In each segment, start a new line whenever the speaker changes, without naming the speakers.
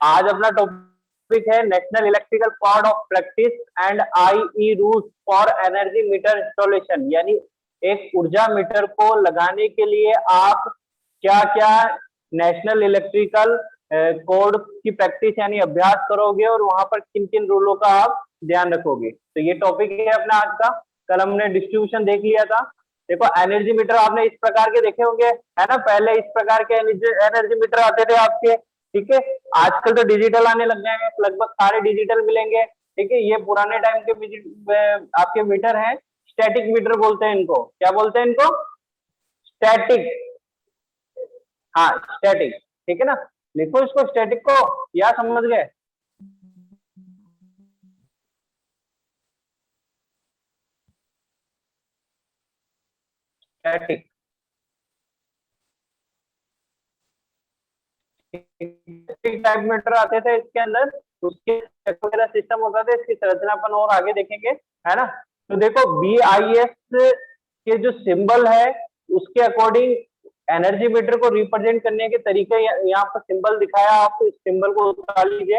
आज अपना टॉपिक है national electrical code of practice and IE rules for energy meter installation, यानी एक ऊर्जा मीटर को लगाने के लिए आप क्या क्या नेशनल इलेक्ट्रिकल कोड की प्रैक्टिस यानी अभ्यास करोगे और वहां पर किन किन रूलों का आप ध्यान रखोगे। तो ये टॉपिक है अपना आज का। कल हमने डिस्ट्रीब्यूशन देख लिया था। देखो एनर्जी मीटर आपने इस प्रकार के देखे होंगे, है ना। पहले इस प्रकार के एनर्जी मीटर आते थे आपके, ठीक है। आजकल तो डिजिटल आने लग गए हैं, लगभग सारे डिजिटल मिलेंगे, ठीक है। ये पुराने टाइम के आपके मीटर हैं, स्टैटिक मीटर बोलते हैं इनको। क्या बोलते हैं इनको? स्टैटिक। हाँ स्टैटिक, ठीक है ना। लिखो इसको स्टैटिक को, या समझ गए? स्टैटिक टाइप मीटर आते थे इसके अंदर, उसके वगैरह सिस्टम होता था। इसकी संरचना अपन और आगे देखेंगे, है ना। तो देखो BIS के जो सिंबल है उसके अकॉर्डिंग एनर्जी मीटर को रिप्रेजेंट करने के तरीके यहाँ पर सिंबल दिखाया, आप इस सिंबल को उतार लीजिए।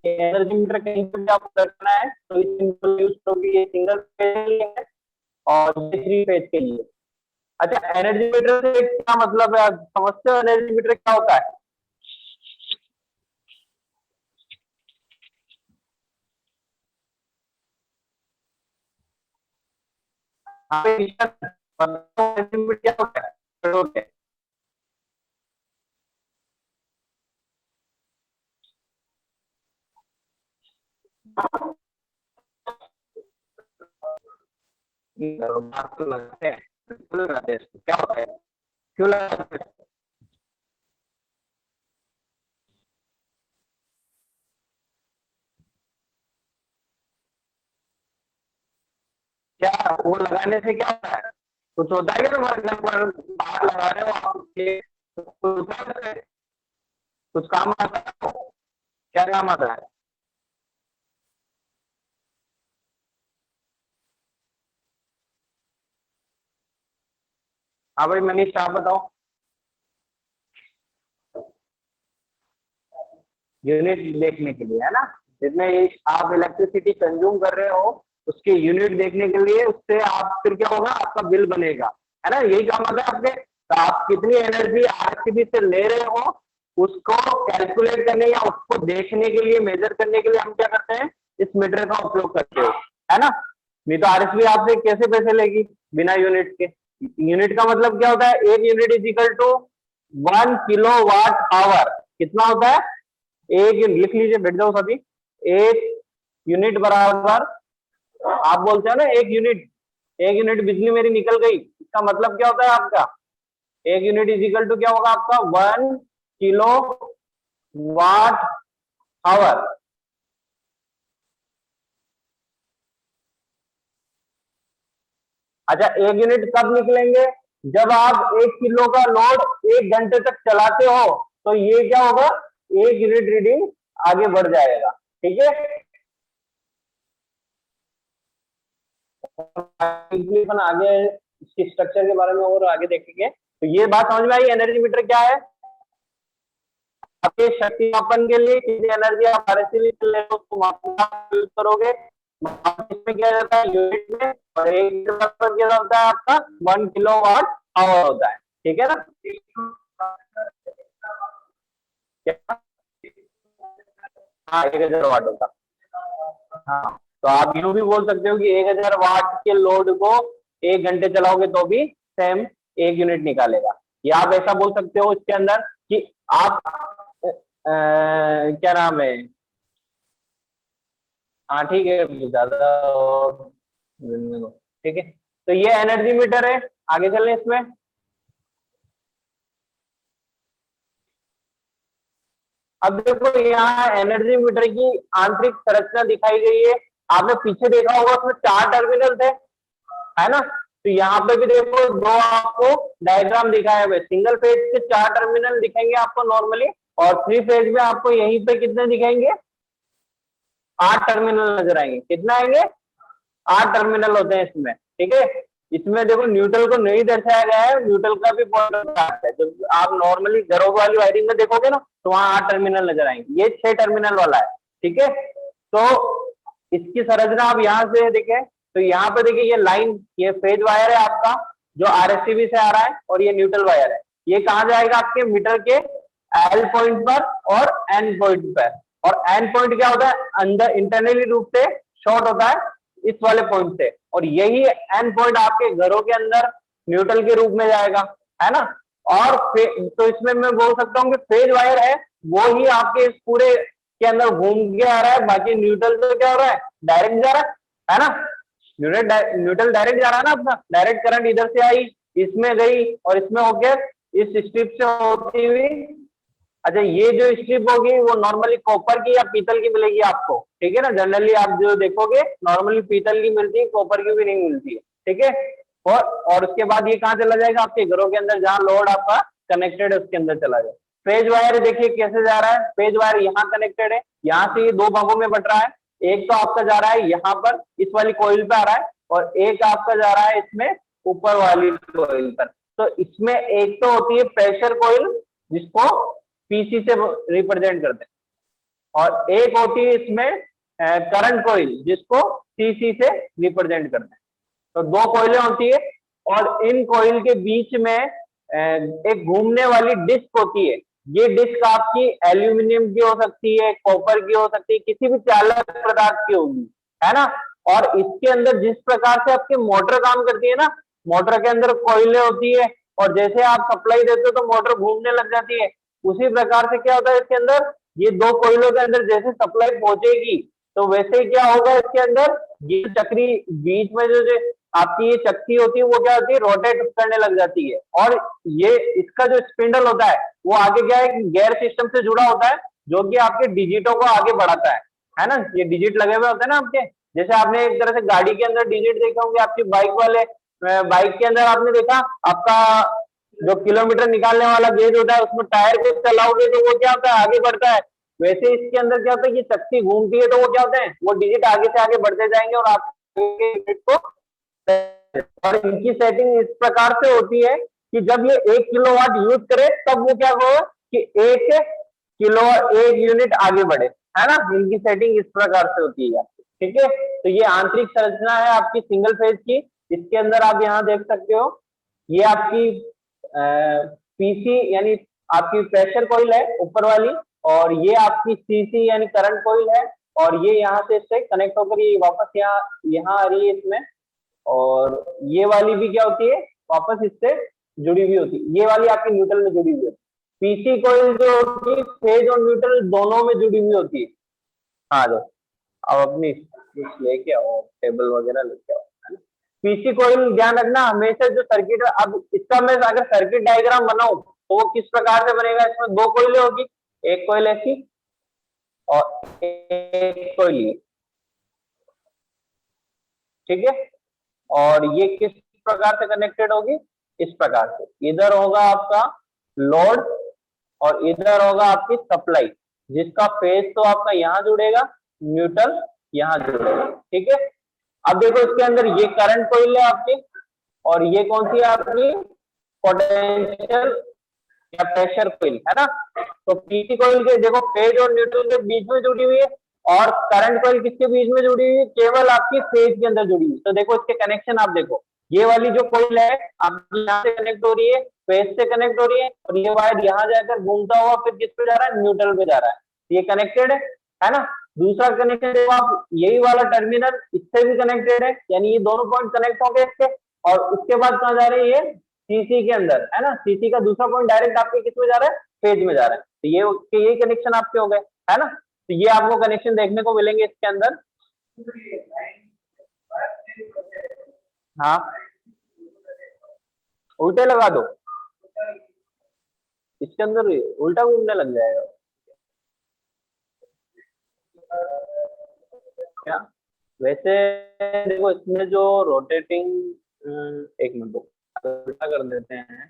एनर्जी मीटर कहीं पर भी आपको रखना है तो इस सिंबल यूज करोगे। ये सिंगल फेज के लिए है और ये 3 फेज के लिए। अच्छा, एनर्जी मीटर से क्या मतलब है, आप समझते हो एनर्जी मीटर क्या होता है? क्या होता है? ओके, लगाते हैं, क्यों लगाते हैं इसको? क्या होता है, क्यों लगाते हैं? क्या वो लगाने से क्या होता है? कुछ होता है क्या तुम्हारे घर पर? बाहर लगा रहे हो आप ये, कुछ होता है उससे? कुछ काम आता है आपको? क्या काम आता है? हाँ भाई मनीष, आप बताओ। यूनिट देखने के लिए, है ना। जितने आप इलेक्ट्रिसिटी कंज्यूम कर रहे हो उसके यूनिट देखने के लिए, उससे आप फिर क्या होगा, आपका बिल बनेगा, है ना। यही काम आता है आपके। तो आप कितनी एनर्जी RCB से ले रहे हो उसको कैलकुलेट करने या उसको देखने के लिए, मेजर करने के लिए हम क्या करते हैं, इस मीटर का उपयोग करते हो, है ना। नहीं तो RSB आपसे कैसे पैसे लेगी बिना यूनिट के? यूनिट का मतलब क्या होता है? एक unit is equal to 1 kilowatt hour. कितना होता है? एक, लिख लीजिए, बैठ जाओ सभी। एक यूनिट बराबर, आप बोलते हो ना एक यूनिट, एक यूनिट बिजली मेरी निकल गई, इसका मतलब क्या होता है आपका? एक यूनिट इज इक्वल टू क्या होगा आपका? 1 किलोवाट आवर। अच्छा, एक यूनिट कब निकलेंगे? जब आप 1 किलो का लोड 1 घंटे तक चलाते हो तो ये क्या होगा, 1 यूनिट रीडिंग आगे बढ़ जाएगा, ठीक है। अपन आगे इसके स्ट्रक्चर के बारे में और आगे देखेंगे। तो ये बात समझ में आई, एनर्जी मीटर क्या है। आपके शक्ति मापन के लिए कितनी एनर्जी आप RSB से ले लो उसको मापना यूज करोगे। इसमें क्या जाता है यूनिट में, और एक क्या होता है आपका 1 किलोवाट आवर होता है, ठीक है ना। क्या? हाँ 1000 वाट होता है। हाँ, तो आप यूं भी बोल सकते हो कि 1000 वाट के लोड को 1 घंटे चलाओगे तो भी सेम 1 यूनिट निकालेगा। या आप ऐसा बोल सकते हो इसके अंदर कि आप क्या नाम है, हाँ ठीक है, ज्यादा ठीक है। तो ये एनर्जी मीटर है। आगे चलें इसमें। अब देखो यहाँ एनर्जी मीटर की आंतरिक संरचना दिखाई गई है। आपने पीछे देखा होगा उसमें 4 टर्मिनल थे, है ना। तो यहाँ पे भी देखो दो आपको डायग्राम दिखाया हुआ है। सिंगल फेज के 4 टर्मिनल दिखेंगे आपको नॉर्मली, और 3 फेज में आपको यहीं पे कितने दिखेंगे? 8 टर्मिनल नजर आएंगे। कितना आएंगे? 8 टर्मिनल होते हैं इसमें, ठीक है। इसमें देखो न्यूट्रल को नहीं दर्शाया गया है, न्यूट्रल का भी पॉइंट ऑफ कास्ट है। जब आप नॉर्मली घरों वाली वायरिंग में देखोगे ना तो वहां 8 टर्मिनल नजर आएंगे, ये 6 टर्मिनल वाला है। ठीक है, तो इसकी संरचना आप यहाँ से देखें तो यहाँ पे देखिए ये लाइन, ये फेज वायर है आपका जो आरएससीबी से आ रहा है, और ये न्यूट्रल वायर है। ये कहाँ जाएगा आपके मीटर के एल पॉइंट पर और एन पॉइंट पर। और एन पॉइंट क्या होता है, अंदर इंटरनली रूप से शॉर्ट होता है इस वाले पॉइंट से, और यही एन पॉइंट आपके घरों के अंदर न्यूट्रल के रूप में जाएगा, है ना। और तो इसमें मैं बोल सकता हूँ कि फेज वायर है वो ही आपके इस पूरे के अंदर घूम के आ रहा है, बाकी न्यूट्रल तो क्या हो रहा है, डायरेक्ट जा रहा है ना। न्यूट्रल डायरेक्ट जा रहा है ना अपना, डायरेक्ट करंट इधर से आई, इसमें गई और इसमें होके इस स्ट्रिप से होती हुई। अच्छा, ये जो स्ट्रिप होगी वो नॉर्मली कॉपर की या पीतल की मिलेगी आपको, ठीक है ना। जनरली आप जो देखोगे नॉर्मली पीतल की मिलती है, कॉपर की भी नहीं मिलती है, ठीक है। और उसके बाद ये कहाँ चला जाएगा, आपके घरों के अंदर जहाँ लोड आपका कनेक्टेड है उसके अंदर चला जाएगा। फेज वायर देखिए कैसे जा रहा है, फेज वायर यहाँ कनेक्टेड है, यहाँ से ये 2 भागों में बट रहा है। एक तो आपका जा रहा है यहाँ पर इस वाली कोइल पे आ रहा है, और एक आपका जा रहा है इसमें ऊपर वाली कोइल पर। तो इसमें एक तो होती है प्रेशर कोइल जिसको पीसी से रिप्रेजेंट करते हैं, और एक होती है इसमें करंट कोइल जिसको सीसी से रिप्रेजेंट करते हैं। तो 2 कोयलें होती है, और इन कोयल के बीच में एक घूमने वाली डिस्क होती है। ये डिस्क आपकी एल्यूमिनियम की हो सकती है, कॉपर की हो सकती है, किसी भी चालक पदार्थ की होगी, है ना। और इसके अंदर जिस प्रकार से आपकी मोटर काम करती है ना, मोटर के अंदर कोयलें होती है, और जैसे आप सप्लाई देते हो तो मोटर घूमने लग जाती है, उसी प्रकार से क्या होता है इसके अंदर, ये 2 कोयलों के अंदर जैसे सप्लाई पहुंचेगी तो वैसे ही क्या होगा इसके अंदर, ये चक्री बीच में जो आपकी ये चक्की होती है वो क्या होती है, रोटेट करने लग जाती है। और ये इसका जो स्पिंडल होता है वो आगे क्या है, गेयर सिस्टम से जुड़ा होता है, जो कि आपके डिजिटों को आगे बढ़ाता है ना। ये डिजिट लगे हुए होते हैं ना आपके, जैसे आपने एक तरह से गाड़ी के अंदर डिजिट देखे होंगे, आपकी बाइक वाले बाइक के अंदर आपने देखा आपका जो किलोमीटर निकालने वाला गेज होता है, उसमें टायर को चलाओगे तो वो क्या होता है, आगे बढ़ता है। वैसे इसके अंदर क्या होता है कि चक्की घूमती है तो वो क्या होता है, वो डिजिट आगे से आगे बढ़ते जाएंगे और आपके डिजिट को। और इनकी सेटिंग इस प्रकार से होती है कि जब ये 1 किलोवाट यूज करे तब वो क्या हो कि 1 यूनिट आगे बढ़े, है ना। इनकी सेटिंग इस प्रकार से होती है, ठीक है। तो ये आंतरिक संरचना है आपकी सिंगल फेज की। इसके अंदर आप यहाँ देख सकते हो, ये आपकी पीसी यानी आपकी प्रेशर कॉइल है ऊपर वाली, और ये आपकी सीसी यानी करंट कॉइल है, और ये यहाँ से इससे कनेक्ट होकर ये वापस यहाँ आ रही है इसमें। और ये वाली भी क्या होती है, वापस इससे जुड़ी हुई होती है, ये वाली आपकी न्यूट्रल में जुड़ी हुई होती है। पीसी कॉइल जो होती है फेज और न्यूट्रल दोनों में जुड़ी हुई होती है। हाँ जो अब अपनी लेके आओ, टेबल वगैरह लेके आओ, है ना। पीसी कॉइल ध्यान रखना हमेशा जो सर्किट, अब इसका मैं अगर सर्किट डायग्राम बनाऊं तो वो किस प्रकार से बनेगा, इसमें 2 कोयलें होगी, एक कोयल ऐसी और एक कोयल, ठीक है। और ये किस प्रकार से कनेक्टेड होगी, इस प्रकार से, इधर होगा आपका लोड और इधर होगा आपकी सप्लाई, जिसका फेज तो आपका यहाँ जुड़ेगा, न्यूट्रल यहाँ जुड़ेगा, ठीक है। अब देखो इसके अंदर ये करंट कॉइल है आपकी, और ये कौन सी है आपकी, पोटेंशियल या प्रेशर कॉइल, है ना। तो पीसी कॉइल के देखो फेज और न्यूट्रल के बीच में जुड़ी हुई है, और करंट कॉइल किसके बीच में जुड़ी हुई है, केवल आपकी फेज के अंदर जुड़ी हुई है। तो देखो इसके कनेक्शन आप देखो, ये वाली जो कॉइल है आपकी यहाँ से कनेक्ट हो रही है, फेज से कनेक्ट हो रही है, और ये वायर यहाँ जाकर घूमता हुआ फिर किस पे जा रहा है, न्यूट्रल पे जा रहा है, ये कनेक्टेड है ना। दूसरा कनेक्शन देखो आप, यही वाला टर्मिनल इससे भी कनेक्टेड है, यानी ये दोनों पॉइंट कनेक्ट हो गए इसके, और उसके बाद कहाँ जा रही है, सीसी के अंदर, है ना। सीसी का दूसरा पॉइंट डायरेक्ट आपके किस में जा रहा है, फेज में जा रहा है। तो ये कनेक्शन आपके हो गए, है ना। तो ये आपको कनेक्शन देखने को मिलेंगे इसके अंदर। हाँ, उल्टे लगा दो, इसके अंदर उल्टा घूमने लग जाएगा क्या। वैसे देखो इसमें जो रोटेटिंग, एक मिनट उल्टा कर देते हैं,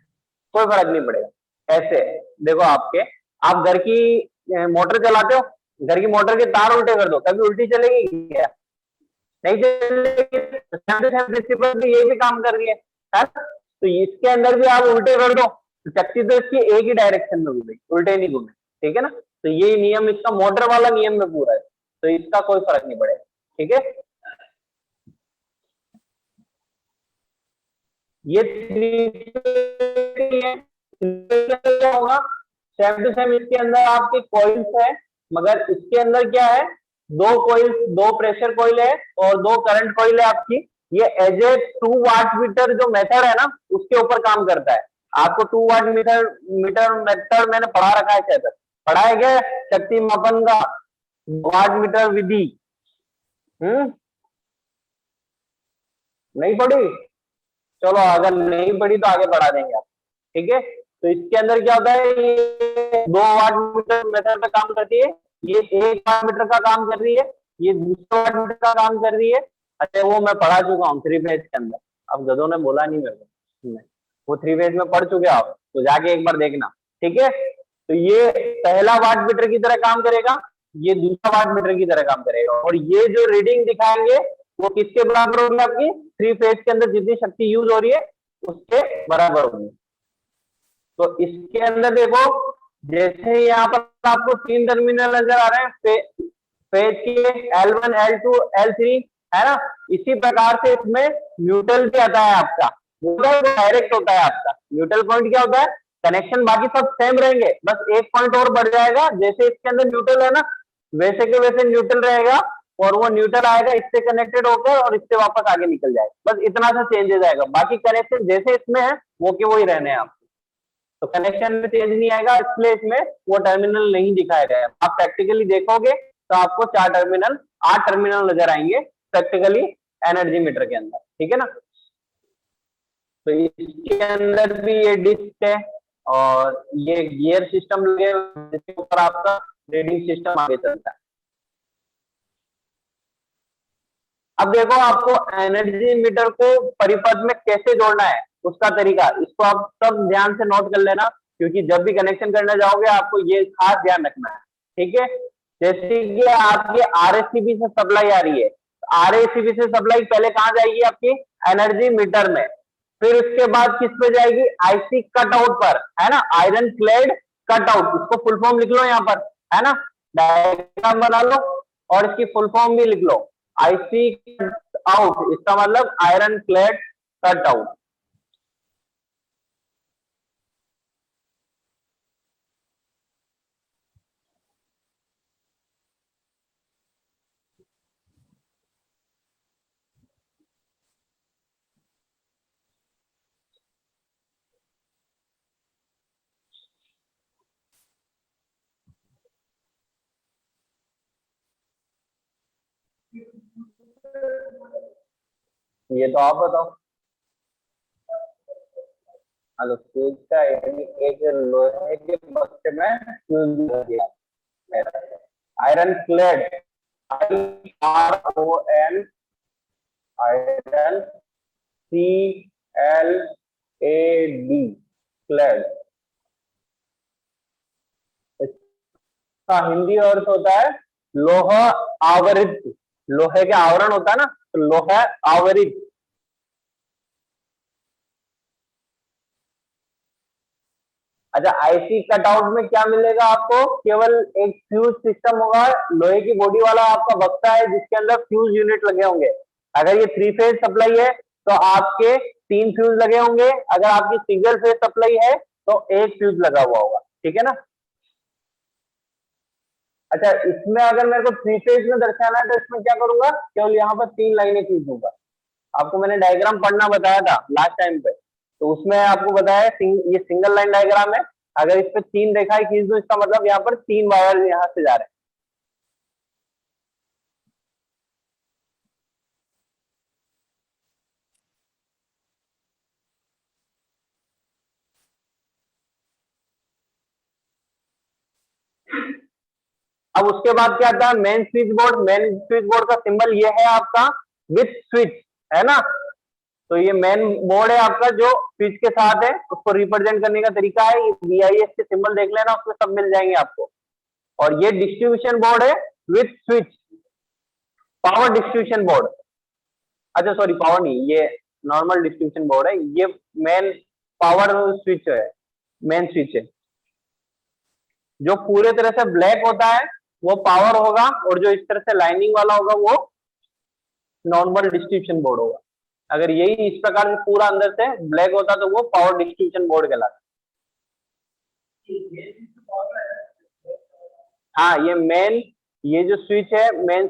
कोई फर्क नहीं पड़ेगा। ऐसे देखो आपके, आप घर की मोटर चलाते हो, घर की मोटर के तार उल्टे कर दो, कभी उल्टी चलेगी क्या, नहीं चलेगी। सेम टू सेम प्रिंसिपल भी ये भी काम कर रही है ना? तो इसके अंदर भी आप उल्टे कर दो तो चक्की तो इसकी एक ही डायरेक्शन में घूमेगी, उल्टे नहीं घूमे, ठीक है ना? तो ये नियम इसका मोटर वाला नियम में पूरा है, तो इसका कोई फर्क नहीं पड़ेगा, ठीक है? ये क्या होगा, सेम टू सेम इसके अंदर आपके कॉइल्स है, मगर इसके अंदर क्या है, दो कॉइल्स, दो प्रेशर कॉइल है और दो करंट कॉइल है आपकी। ये एज ए 2 वाट मीटर जो मेथड है ना, उसके ऊपर काम करता है। आपको 2 वाट मीटर मेथड मैंने पढ़ा रखा है, शायद पढ़ा है क्या, शक्ति मापन का वाट मीटर विधि? नहीं पढ़ी? चलो अगर नहीं पढ़ी तो आगे बढ़ा देंगे आप, ठीक है? तो इसके अंदर क्या होता है, ये 2 वाट मीटर मेथड पे काम करती है, ये 1 वाट मीटर का काम कर रही है, ये दूसरा वाट मीटर का काम कर रही है। अच्छा वो मैं पढ़ा चुका हूँ 3 फेज के अंदर, अब गधों ने बोला नहीं मेरे को, वो 3 फेज में पढ़ चुके आप, तो जाके एक बार देखना, ठीक है? तो ये पहला वाट मीटर की तरह काम करेगा, ये दूसरा वाट मीटर की तरह काम करेगा, और ये जो रीडिंग दिखाएंगे वो किसके बराबर होगी, आपकी 3 फेज के अंदर जितनी शक्ति यूज हो रही है उसके बराबर होगी। तो इसके अंदर देखो, जैसे यहाँ पर आपको 3 टर्मिनल नजर आ रहे हैं फेज के, L1 L2 L3, है ना? इसी प्रकार से इसमें न्यूट्रल भी आता है आपका, वो डायरेक्ट होता है आपका। न्यूट्रल पॉइंट क्या होता है, कनेक्शन बाकी सब सेम रहेंगे, बस एक पॉइंट और बढ़ जाएगा, जैसे इसके अंदर न्यूट्रल है ना, वैसे के वैसे न्यूट्रल रहेगा, और वो न्यूट्रल आएगा इससे कनेक्टेड होकर और इससे वापस आगे निकल जाएगा, बस इतना सा चेंजेस आएगा, बाकी कनेक्शन जैसे इसमें है वो के वही रहने हैं आपको। तो कनेक्शन में चेंज नहीं आएगा, इसलिए इसमें वो टर्मिनल नहीं दिखाया गया है। आप प्रैक्टिकली देखोगे तो आपको 4 टर्मिनल 8 टर्मिनल नजर आएंगे प्रैक्टिकली एनर्जी मीटर के अंदर, ठीक है ना? तो इसके अंदर भी ये डिस्क है और ये गियर सिस्टम लगे, जिसके ऊपर आपका रीडिंग सिस्टम आगे चलता है। अब देखो आपको एनर्जी मीटर को परिपथ में कैसे जोड़ना है, उसका तरीका, इसको आप सब ध्यान से नोट कर लेना, क्योंकि जब भी कनेक्शन करने जाओगे आपको ये खास ध्यान रखना है, ठीक है? जैसे कि आपकी आरएससीबी से सप्लाई आ रही है, आरएससीबी से सप्लाई पहले कहां जाएगी, आपकी एनर्जी मीटर में, फिर उसके बाद किस पे जाएगी, आईसी कट आउट पर, है ना? आयरन क्लेड कट आउट, इसको फुल फॉर्म लिख लो यहाँ पर, है ना? डायग्राम बना लो और इसकी फुल फॉर्म भी लिख लो, आईसी कट आउट, इसका मतलब आयरन क्लेड कट आउट। ये तो आप बताओ। हेलो, फ्यूज का एक लोहे के बक्से में फ्यूज लग गया, iron clad, IRON, iron CLAD, clad, इसका हिंदी अर्थ होता है लोहा आवृत, लोहे के आवरण होता है ना, तो लोहा आवृत। अच्छा, आईसी कटआउट में क्या मिलेगा आपको, केवल एक फ्यूज सिस्टम होगा, लोहे की बॉडी वाला आपका बक्सा है जिसके अंदर फ्यूज यूनिट लगे होंगे। अगर ये 3 फेज सप्लाई है तो आपके 3 फ्यूज लगे होंगे, अगर आपकी सिंगल फेज सप्लाई है तो एक फ्यूज लगा हुआ होगा, ठीक है ना? अच्छा, इसमें अगर मेरे को 3 फेज में दर्शाना है तो इसमें क्या करूंगा, केवल यहाँ पर 3 लाइनें खींच दूंगा। आपको मैंने डायग्राम पढ़ना बताया था लास्ट टाइम पे, तो उसमें आपको बताया ये सिंगल लाइन डायग्राम है, अगर इस पे 3 रेखाएं खींच दूं इसका मतलब यहाँ पर 3 वायर यहाँ से जा रहे हैं। अब उसके बाद क्या आता है, main switch board. Main switch board का सिंबल ये है आपका विथ स्विच, है ना? तो ये मेन बोर्ड है आपका जो स्विच के साथ है, उसको रिप्रेजेंट करने का तरीका है, ये BIS के सिंबल देख लेना, उसमें सब मिल जाएंगे आपको। और ये डिस्ट्रीब्यूशन बोर्ड है with switch, power distribution board. अच्छा सॉरी, पावर नहीं, ये नॉर्मल डिस्ट्रीब्यूशन बोर्ड है, ये मेन पावर स्विच है, मेन स्विच है। जो पूरे तरह से ब्लैक होता है वो पावर होगा, और जो इस तरह से लाइनिंग वाला होगा वो नॉर्मल डिस्ट्रीब्यूशन बोर्ड होगा। अगर यही इस प्रकार से पूरा अंदर से ब्लैक होता तो वो पावर डिस्ट्रीब्यूशन बोर्ड कहलाता। हाँ, ये मेन, ये जो स्विच है main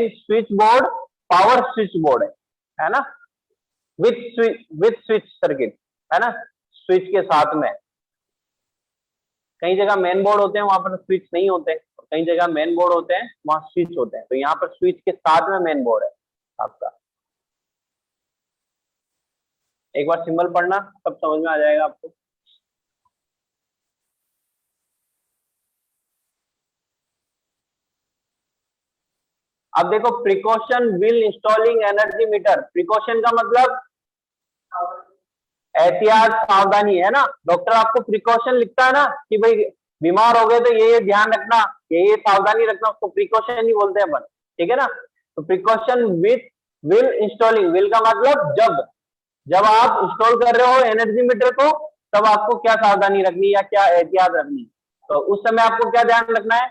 switch board power switch board है ना, विथ स्विच सर्किट, है ना, स्विच के साथ में। कई जगह मेन बोर्ड होते हैं वहां पर स्विच नहीं होते, कई जगह मेन बोर्ड होते हैं वहां स्विच होते हैं, तो यहाँ पर स्विच के साथ में मेन बोर्ड है आपका। एक बार सिंबल पढ़ना, सब समझ में आ जाएगा आपको। अब देखो, precaution will installing energy meter. Precaution का मतलब एहतियात, सावधानी, है ना। डॉक्टर आपको प्रिकॉशन लिखता है ना कि भाई बीमार हो गए तो ये ध्यान रखना, ये सावधानी रखना, उसको प्रिकॉशन ही बोलते हैं अपन, ठीक है ना। तो precaution with will installing, will का मतलब जब आप इंस्टॉल कर रहे हो एनर्जी मीटर को, तब आपको क्या सावधानी रखनी या क्या एहतियात रखनी। तो उस समय आपको क्या ध्यान रखना है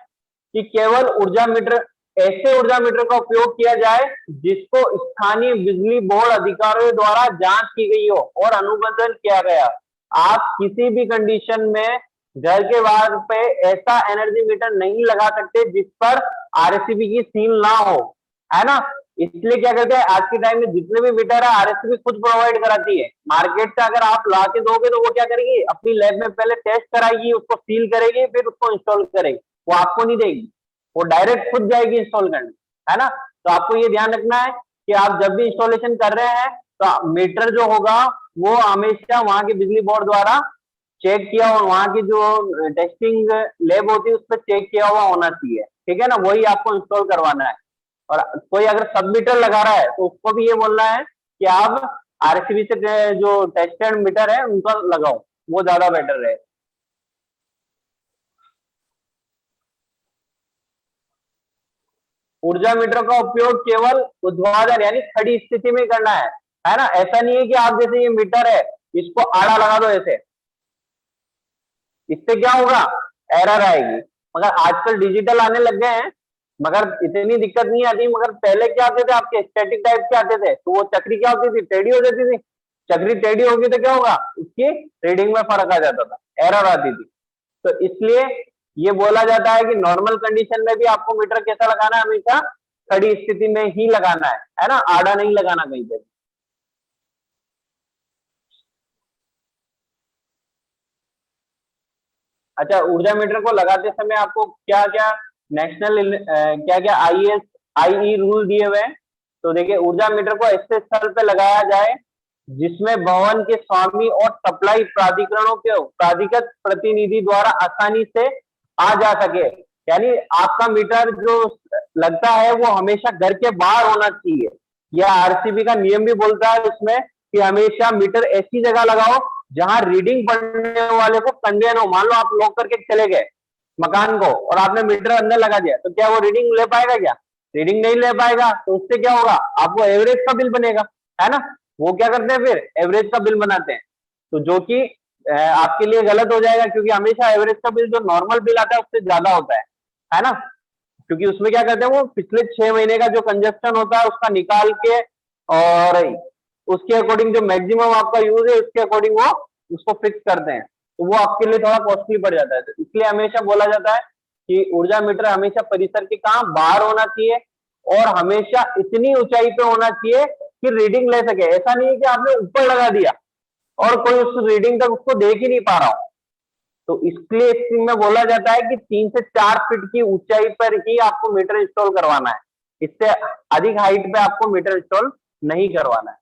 कि केवल ऐसे ऊर्जा मीटर का उपयोग किया जाए जिसको स्थानीय बिजली बोर्ड अधिकारियों द्वारा जांच की गई हो और अनुबंधन किया गया। आप किसी भी कंडीशन में घर के बाहर पे ऐसा एनर्जी मीटर नहीं लगा सकते जिस पर आरएससीबी की सील ना हो, है ना। इसलिए क्या करते हैं, आज के टाइम में जितने भी मीटर है आरएससीबी खुद प्रोवाइड कराती है। मार्केट से अगर आप ला के दोगे तो वो क्या करेगी, अपनी लैब में पहले टेस्ट कराएगी, उसको सील करेगी, फिर उसको इंस्टॉल करेगी, वो आपको नहीं देगी, वो डायरेक्ट खुद जाएगी इंस्टॉल करने, है ना। तो आपको ये ध्यान रखना है कि आप जब भी इंस्टॉलेशन कर रहे हैं तो मीटर जो होगा वो हमेशा वहां के बिजली बोर्ड द्वारा चेक किया, और वहां की जो टेस्टिंग लैब होती है उस पर चेक किया हुआ होना चाहिए, ठीक है ना, वही आपको इंस्टॉल करवाना है। और कोई अगर सब मीटर लगा रहा है तो उसको भी ये बोलना है कि आप आरसीबी से जो टेस्टेड मीटर है उनका लगाओ, वो ज्यादा बेटर है। ऊर्जा मीटर का उपयोग केवल ऊर्ध्वाधर यानी खड़ी स्थिति में करना है ना। ऐसा नहीं है कि आप जैसे ये मीटर है इसको आड़ा लगा दो ऐसे, इससे क्या होगा, एरर आएगी। मगर आजकल डिजिटल आने लग गए हैं, मगर इतनी दिक्कत नहीं आती। मगर पहले क्या आते थे आपके, स्टैटिक टाइप के आते थे, तो वो चक्री क्या होती थी, टेढ़ी हो जाती थी। चक्री टेढ़ी होगी तो क्या होगा, उसकी रीडिंग में फर्क आ जाता था, एरर आती थी। तो इसलिए ये बोला जाता है कि नॉर्मल कंडीशन में भी आपको मीटर कैसा लगाना है, हमेशा खड़ी स्थिति में ही लगाना है ना, आड़ा नहीं लगाना कहीं पे। अच्छा, ऊर्जा मीटर को लगाते समय आपको क्या क्या नेशनल क्या क्या आईई रूल दिए हुए हैं। तो देखिए, ऊर्जा मीटर को ऐसे स्थल पे लगाया जाए जिसमें भवन के स्वामी और सप्लाई प्राधिकरणों के प्राधिकृत प्रतिनिधि द्वारा आसानी से आ जा सके। यानी आपका मीटर जो लगता है वो हमेशा घर के बाहर होना चाहिए। यह आरसीबी का नियम भी बोलता है उसमें कि हमेशा मीटर ऐसी जगह लगाओ जहां रीडिंग पढ़ने वाले को कन्वेन हो। मान लो आप लॉक करके चले गए मकान को और आपने मीटर अंदर लगा दिया, तो क्या वो रीडिंग ले पाएगा, क्या रीडिंग नहीं ले पाएगा। तो उससे क्या होगा, आपको एवरेज का बिल बनेगा, है ना। वो क्या करते हैं, फिर एवरेज का बिल बनाते हैं, तो जो कि आपके लिए गलत हो जाएगा, क्योंकि हमेशा एवरेज का बिल जो नॉर्मल बिल आता है उससे ज्यादा होता है ना। क्योंकि उसमें क्या करते हैं, वो पिछले 6 महीने का जो कंजप्शन होता है उसका निकाल के, और उसके अकॉर्डिंग जो मैक्सिमम आपका यूज है उसके अकॉर्डिंग वो उसको फिक्स करते हैं। तो वो आपके लिए थोड़ा कॉस्टली पड़ जाता है। तो इसलिए हमेशा बोला जाता है कि ऊर्जा मीटर हमेशा परिसर के कहाँ बाहर होना चाहिए, और हमेशा इतनी ऊंचाई पे होना चाहिए कि रीडिंग ले सके। ऐसा नहीं है कि आपने ऊपर लगा दिया और कोई उस रीडिंग तक उसको देख ही नहीं पा रहा हो। तो इसलिए इसमें बोला जाता है कि 3 से 4 फीट की ऊंचाई पर ही आपको मीटर इंस्टॉल करवाना है, इससे अधिक हाइट पे आपको मीटर इंस्टॉल नहीं करवाना है।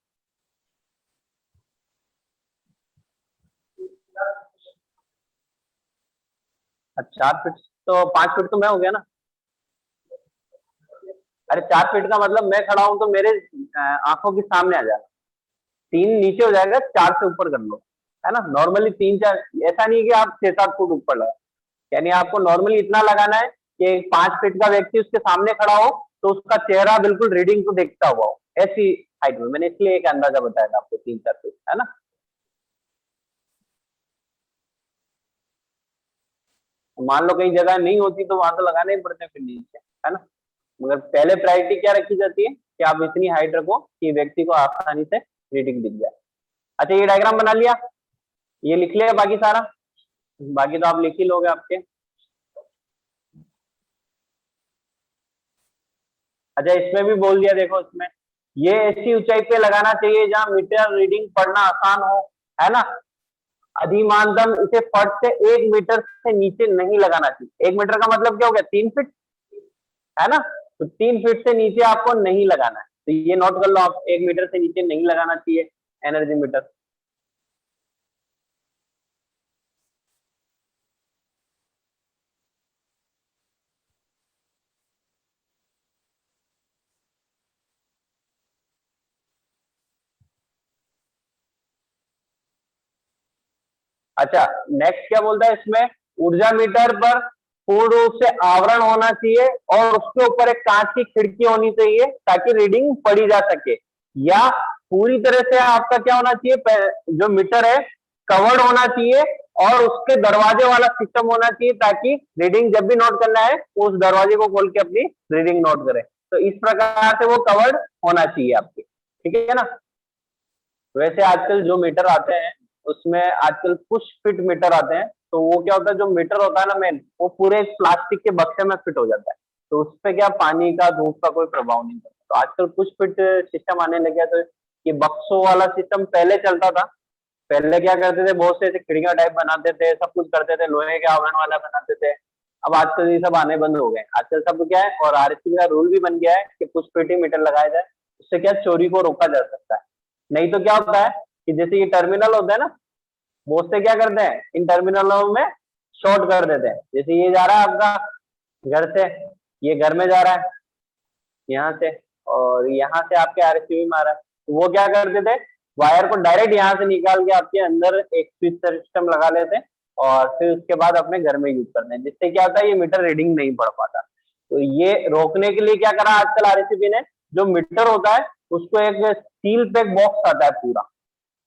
अच्छा, 4 फीट तो 5 फीट तो मैं हो गया ना। अरे 4 फीट का मतलब मैं खड़ा हूं तो मेरे आंखों के सामने आ जाएगा। 3 नीचे हो जाएगा, 4 से ऊपर कर लो, है ना। नॉर्मली 3-4, ऐसा नहीं है कि आप 6-7 फुट ऊपर लगा। यानी आपको नॉर्मली इतना लगाना है कि 5 फीट का व्यक्ति उसके सामने खड़ा हो तो उसका चेहरा बिल्कुल रीडिंग को देखता हुआ हो, ऐसी हाइट में। मैंने इसलिए एक अंदाजा बताया था आपको 3-4 फीट, है ना। मान लो कहीं जगह नहीं होती तो वहां तो लगाने ही पड़ते हैं फिर नीचे, है ना। मगर पहले प्रायोरिटी क्या रखी जाती है कि आप इतनी हाइट रखो कि व्यक्ति को आसानी से रीडिंग दिख जाए। अच्छा, ये डायग्राम बना लिया, ये लिख लिया बाकी सारा, बाकी तो आप लिख ही लोगे आपके। अच्छा, इसमें भी बोल दिया, देखो इसमें ये ऐसी ऊंचाई पे लगाना चाहिए जहां मीटर रीडिंग पढ़ना आसान हो, है ना। अधिमानतम इसे फर्श से 1 मीटर से नीचे नहीं लगाना चाहिए। 1 मीटर का मतलब क्या हो गया, 3 फीट, है ना। तो 3 फीट से नीचे आपको नहीं लगाना है, तो ये नोट कर लो आप, 1 मीटर से नीचे नहीं लगाना चाहिए एनर्जी मीटर। अच्छा, नेक्स्ट क्या बोलता है इसमें, ऊर्जा मीटर पर पूर्ण रूप से आवरण होना चाहिए और उसके ऊपर एक कांच की खिड़की होनी चाहिए ताकि रीडिंग पढ़ी जा सके। या पूरी तरह से आपका क्या होना चाहिए, जो मीटर है कवर्ड होना चाहिए और उसके दरवाजे वाला सिस्टम होना चाहिए ताकि रीडिंग जब भी नोट करना है उस दरवाजे को खोल के अपनी रीडिंग नोट करे। तो इस प्रकार से वो कवर्ड होना चाहिए आपकी, ठीक है ना। वैसे आजकल जो मीटर आते हैं उसमें आजकल पुश फिट मीटर आते हैं, तो वो क्या होता है, जो मीटर होता है ना मेन, वो पूरे प्लास्टिक के बक्से में फिट हो जाता है, तो उस पे क्या पानी का धूप का कोई प्रभाव नहीं पड़ता। तो आजकल पुश फिट सिस्टम आने लगे हैं, तो ये बक्सों वाला सिस्टम पहले चलता था। पहले क्या करते थे, बहुत से ऐसे खिड़कियां टाइप बनाते थे, सब कुछ करते थे, लोहे के आवरण वाला बनाते थे। अब आजकल ये सब आने बंद हो गए, आजकल सब क्या है, और आरएससी का रूल भी बन गया है कि पुश फिट ही मीटर लगाया जाए, उससे क्या चोरी को रोका जा सकता है। नहीं तो क्या होता है कि जैसे ये टर्मिनल होता है ना, बहुत से क्या करते हैं, इन टर्मिनलों में शॉर्ट कर देते हैं। जैसे ये जा रहा है आपका घर से, ये घर में जा रहा है यहाँ से, और यहाँ से आपके आरसीबी में आ रहा है, तो वो क्या करते थे, वायर को डायरेक्ट यहाँ से निकाल के आपके अंदर एक स्विच सिस्टम लगा लेते हैं और फिर उसके बाद अपने घर में यूज करते हैं, जिससे क्या होता है, ये मीटर रीडिंग नहीं पढ़ पाता। तो ये रोकने के लिए क्या करा आजकल आरसीबी ने, जो मीटर होता है उसको एक सील पैक बॉक्स आता है पूरा,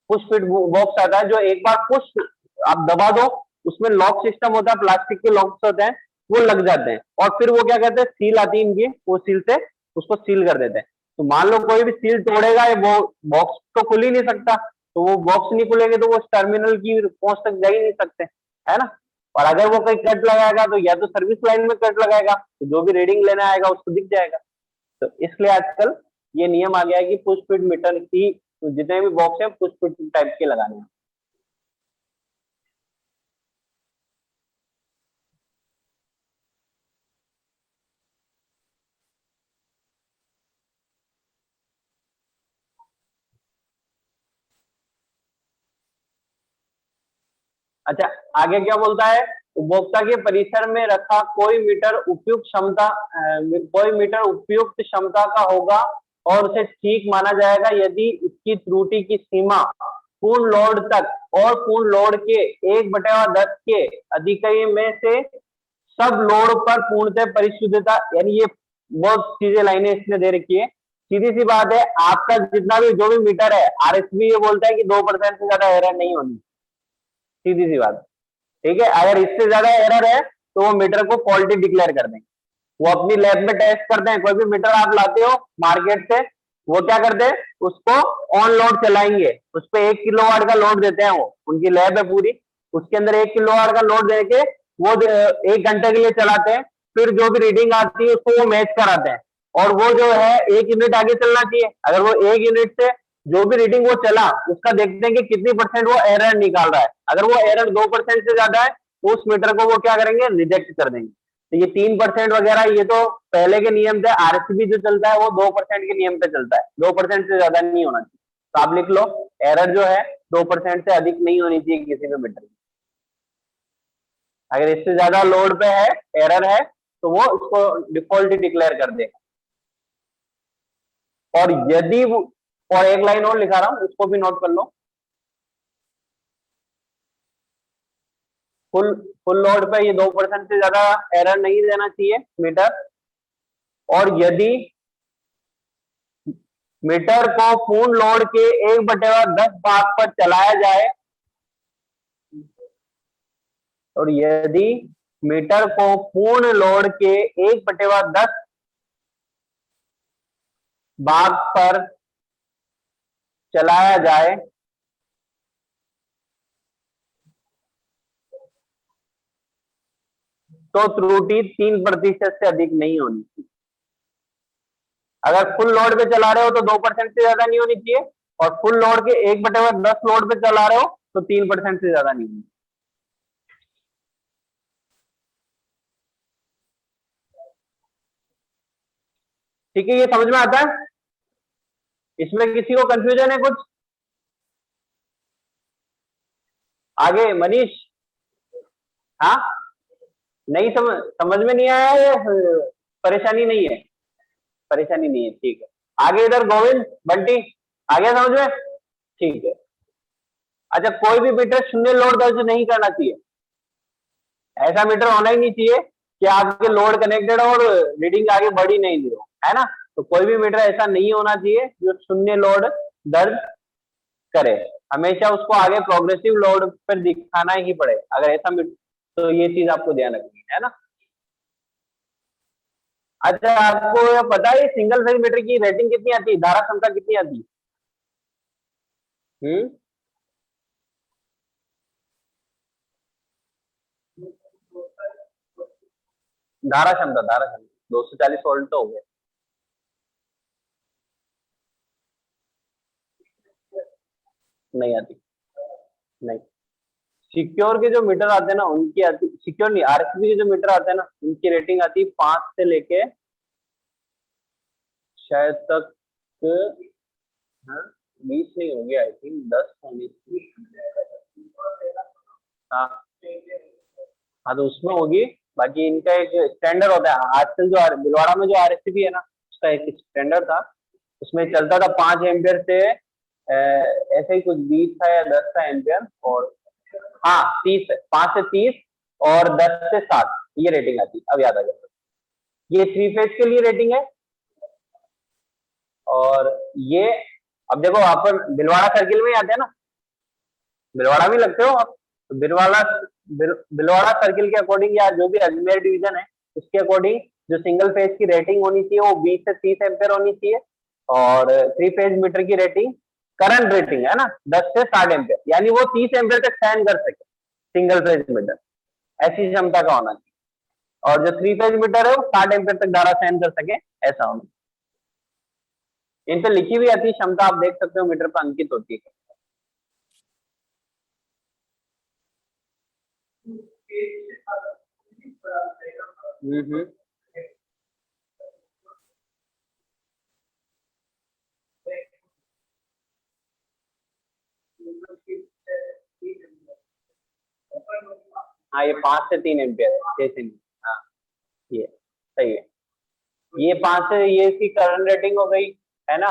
पुश फिट बॉक्स आता है, जो एक बार पुश आप दबा दो, उसमें लॉक सिस्टम होता है, प्लास्टिक के लॉक्स होते हैं, वो लग जाते हैं, और फिर वो क्या कहते हैं, सील आती है इनकी, वो सील से उसको सील कर देते हैं। तो मान लो कोई भी सील तोड़ेगा, वो बॉक्स तो खुल ही नहीं सकता, तो वो बॉक्स नहीं खुलेंगे तो वो टर्मिनल की पहुंच तक जा ही नहीं सकते, है ना। और अगर वो कोई कट लगाएगा तो या तो सर्विस लाइन में कट लगाएगा, तो जो भी रीडिंग लेने आएगा उसको दिख जाएगा। तो इसलिए आजकल ये नियम आ गया है कि पुश फिट मीटर की जितने भी बॉक्स है पुश फिट टाइप के लगाने हैं। अच्छा, आगे क्या बोलता है, उपभोक्ता के परिसर में रखा कोई मीटर उपयुक्त क्षमता कोई मीटर उपयुक्त क्षमता का होगा और उसे ठीक माना जाएगा यदि इसकी त्रुटि की सीमा पूर्ण लोड तक और पूर्ण लोड के 1/10 के अधिकई में से सब लोड पर पूर्णतः परिशुद्धता, यानी ये बहुत चीजें लाइनें इसने दे रखी है। सीधी सी बात है, आपका जितना भी जो भी मीटर है, आरएसबी ये बोलता है कि 2% से ज्यादा एरर नहीं होनी, सीधी सी बात, ठीक है। अगर इससे ज्यादा एरर है तो वो मीटर को फॉल्टी डिक्लेयर कर देंगे। वो अपनी लैब में टेस्ट करते हैं, कोई भी मीटर आप लाते हो मार्केट से, वो क्या करते हैं, उसको ऑन लोड चलाएंगे, उस पर 1 किलोवाट का लोड देते हैं, वो उनकी लैब है पूरी, उसके अंदर 1 किलोवाट का लोड देके वो 1 घंटे के लिए चलाते हैं, फिर जो भी रीडिंग आती है उसको वो मैच कराते हैं, और वो जो है 1 यूनिट आगे चलना चाहिए। अगर वो 1 यूनिट से जो भी रीडिंग वो चला उसका देखते हैं कि कितनी परसेंट वो एरर निकाल रहा है। अगर वो एरर 2% से ज्यादा है तो उस मीटर को वो क्या करेंगे, रिजेक्ट कर देंगे। तो ये 3% वगैरह ये तो पहले के नियम थे, आरसीबी जो चलता है वो 2% के नियम पे चलता है, 2% से ज्यादा नहीं होना चाहिए। तो आप लिख लो, एरर जो है 2% से अधिक नहीं होनी चाहिए किसी भी मीटर की। अगर इससे ज्यादा लोड पे है, एरर है, तो वो उसको डिफॉल्ट डिक्लेयर कर देगा। और यदि और एक लाइन और लिखा रहा हूं, उसको भी नोट कर लो, फुल फुल लोड पे ये 2% से ज्यादा एरर नहीं देना चाहिए मीटर। और यदि मीटर को पूर्ण लोड के 1/10 भाग पर चलाया जाए और यदि मीटर को पूर्ण लोड के 1/10 भाग पर चलाया जाए तो त्रुटि 3% से अधिक नहीं होनी चाहिए। अगर फुल लोड पे चला रहे हो तो 2% से ज्यादा नहीं होनी चाहिए और फुल लोड के 1/10 लोड पे चला रहे हो तो 3% से ज्यादा नहीं होनी चाहिए। ठीक है, ये समझ में आता है? इसमें किसी को कंफ्यूजन है कुछ? आगे मनीष? हाँ, नहीं समझ में नहीं आया है? परेशानी नहीं है? परेशानी नहीं है, ठीक है। आगे इधर गोविंद बंटी, आ गया समझ में? ठीक है। अच्छा, कोई भी मीटर शून्य लोड दर्ज नहीं करना चाहिए। ऐसा मीटर होना ही नहीं चाहिए कि आपके लोड कनेक्टेड और रीडिंग आगे बढ़ ही नहीं दी हो, है ना? तो कोई भी मीटर ऐसा नहीं होना चाहिए जो शून्य लोड दर्ज करे। हमेशा उसको आगे प्रोग्रेसिव लोड पर दिखाना ही पड़े अगर ऐसा मीटर, तो ये चीज आपको ध्यान रखनी है ना? अच्छा, आपको ये पता है सिंगल फेज मीटर की रेटिंग कितनी आती है, धारा क्षमता कितनी आती है? धारा क्षमता 240 वोल्ट तो हो गया। नहीं आती, नहीं। सिक्योर के जो मीटर आते हैं ना उनकी आती, सिक्योर नहीं, आरएसबी के जो मीटर आते हैं ना उनकी रेटिंग आती है 5 से लेके शायद तक, हाँ 20 नहीं होगी, आई थिंक 10 होनी थी। हाँ हाँ, तो उसमें होगी। बाकी इनका एक स्टैंडर्ड होता है, आजकल जो भिलवाड़ा में जो आरएसबी है ना उसका एक स्टैंडर्ड था, उसमें चलता था 5 एम्पियर से ऐसे ही कुछ 20 था या 10 था एम्पियर, और हाँ 30 है, 5 से 30 और 10 से 7 ये रेटिंग आती है। अब याद आ गया, ये 3 फेज के लिए रेटिंग है। और ये अब देखो, आप भिलवाड़ा सर्किल में ही आते हैं ना, भिलवाड़ा में लगते हो आप, तो भिलवाड़ा सर्किल के अकॉर्डिंग या जो भी अजमेर डिवीजन है उसके अकॉर्डिंग जो सिंगल फेज की रेटिंग होनी चाहिए वो 20 से 30 एम्पियर होनी चाहिए, और 3 फेज मीटर की रेटिंग, करंट रेटिंग है ना 10 से 60 एम्पियर, यानी वो 30 एम्पियर तक सहन कर सके सिंगल फेज मीटर, ऐसी क्षमता का होना चाहिए। और जो 3 फेज मीटर है वो 60 एम्पियर तक धारा सहन कर सके, ऐसा होना। इन पे लिखी हुई आती क्षमता, आप देख सकते हो मीटर पर अंकित होती है। हम्म। हाँ, ये 5 से 3 एम्पियर है, 6 से नहीं। हाँ, ये सही है। ये 5 से, ये इसकी करंट रेटिंग हो गई, है ना?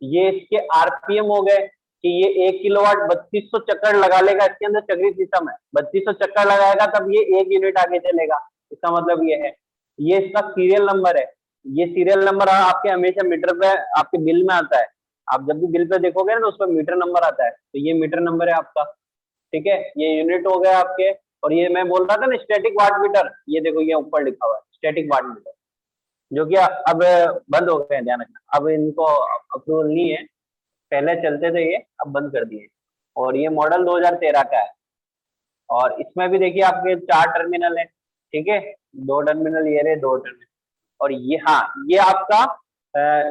ये इसके आरपीएम हो गए कि ये 1 किलोवाट 3200 चक्कर लगा लेगा, इसके अंदर चक्री सिस्टम है, 3200 चक्कर लगाएगा तब ये 1 यूनिट आगे चलेगा, इसका मतलब ये है। ये इसका सीरियल नंबर है, ये सीरियल नंबर आपके हमेशा मीटर पे आपके बिल में आता है, आप जब भी बिल पे देखोगे ना तो उस पर मीटर नंबर आता है, तो ये मीटर नंबर है आपका। ठीक है, ये यूनिट हो गया आपके। और ये मैं बोल रहा था ना स्टैटिक वाट मीटर, ये देखो ये ऊपर लिखा हुआ है स्टैटिक वाट मीटर, जो कि अब बंद हो गए हैं, ध्यान रखना, अब इनको अप्रूवल नहीं है, पहले चलते थे ये, अब बंद कर दिए। और ये मॉडल 2013 का है, और इसमें भी देखिए आपके 4 टर्मिनल है, ठीक है, 2 टर्मिनल ये रहे, 2 टर्मिनल। और ये, हाँ ये आपका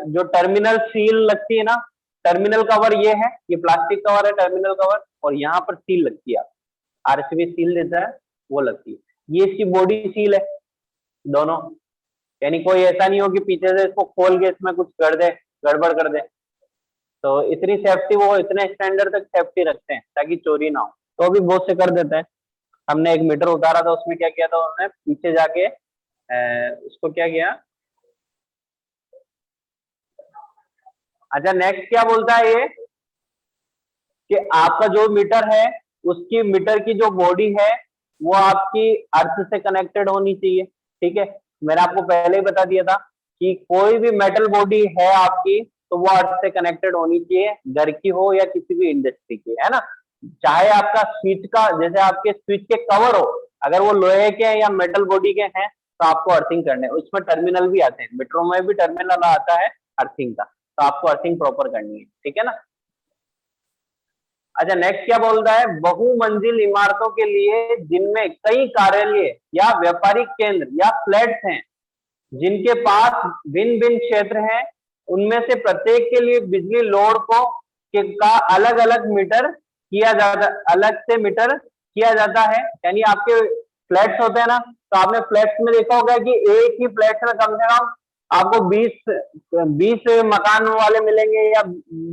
जो टर्मिनल सील लगती है ना, टर्मिनल कवर ये है, ये प्लास्टिक कवर है टर्मिनल कवर, और यहाँ पर सील लगती है, आरसीबी सील देता है वो लगती है, ये इसकी बॉडी सील है दोनों, यानी कोई ऐसा नहीं हो कि पीछे से इसको खोल के इसमें कुछ कर दे, गड़बड़ कर दे। तो इतनी सेफ्टी, वो इतने स्टैंडर्ड तक सेफ्टी रखते हैं ताकि चोरी ना हो, तो भी बहुत से कर देते हैं। हमने एक मीटर उतारा था, उसमें क्या किया था उन्होंने, पीछे जाके उसको क्या किया। अच्छा, नेक्स्ट क्या बोलता है ये कि आपका जो मीटर है उसकी मीटर की जो बॉडी है वो आपकी अर्थ से कनेक्टेड होनी चाहिए। ठीक है, मैंने आपको पहले ही बता दिया था कि कोई भी मेटल बॉडी है आपकी तो वो अर्थ से कनेक्टेड होनी चाहिए, घर की हो या किसी भी इंडस्ट्री की, है ना। चाहे आपका स्विच का, जैसे आपके स्विच के कवर हो, अगर वो लोहे के या मेटल बॉडी के हैं तो आपको अर्थिंग करने, उसमें टर्मिनल भी आते हैं, मीटरों में भी टर्मिनल आता है अर्थिंग का, तो आपको अर्थिंग प्रॉपर करनी है, ठीक है ना। अच्छा, नेक्स्ट क्या बोलता है, बहुमंजिल इमारतों के लिए जिनमें कई कार्यालय या व्यापारिक केंद्र या फ्लैट्स हैं, जिनके पास भिन्न भिन्न क्षेत्र हैं, उनमें से प्रत्येक के लिए बिजली लोड को का अलग अलग मीटर किया जाता, अलग से मीटर किया जाता है। यानी आपके फ्लैट्स होते हैं ना, तो आपने फ्लैट्स में देखा होगा कि एक ही फ्लैट में कम से कम आपको 20 मकान वाले मिलेंगे या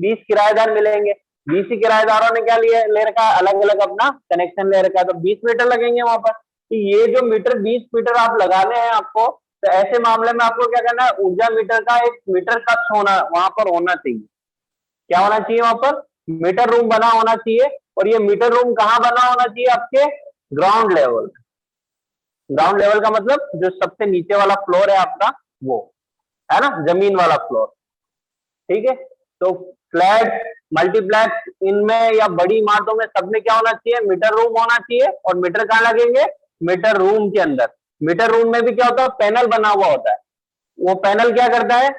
20 किराएदार मिलेंगे। 20 ही किराएदारों ने क्या ले रखा है, अलग अलग अपना कनेक्शन ले रखा है, तो 20 मीटर लगेंगे वहां पर। तो ये जो मीटर 20 मीटर आप लगाने हैं आपको, तो ऐसे मामले में आपको क्या करना है, ऊर्जा मीटर का एक मीटर कक्ष होना वहां पर होना चाहिए। क्या होना चाहिए वहां पर, मीटर रूम बना होना चाहिए। और ये मीटर रूम कहाँ बना होना चाहिए, आपके ग्राउंड लेवल। ग्राउंड लेवल का मतलब जो सबसे नीचे वाला फ्लोर है आपका, वो है ना, जमीन वाला फ्लोर, ठीक है। तो फ्लैट, मल्टीप्लेक्स, इनमें या बड़ी इमारतों में सब में क्या होना चाहिए, मीटर रूम होना चाहिए। और मीटर कहाँ लगेंगे, मीटर रूम के अंदर। मीटर रूम में भी क्या होता है, पैनल बना हुआ होता है। वो पैनल क्या करता है,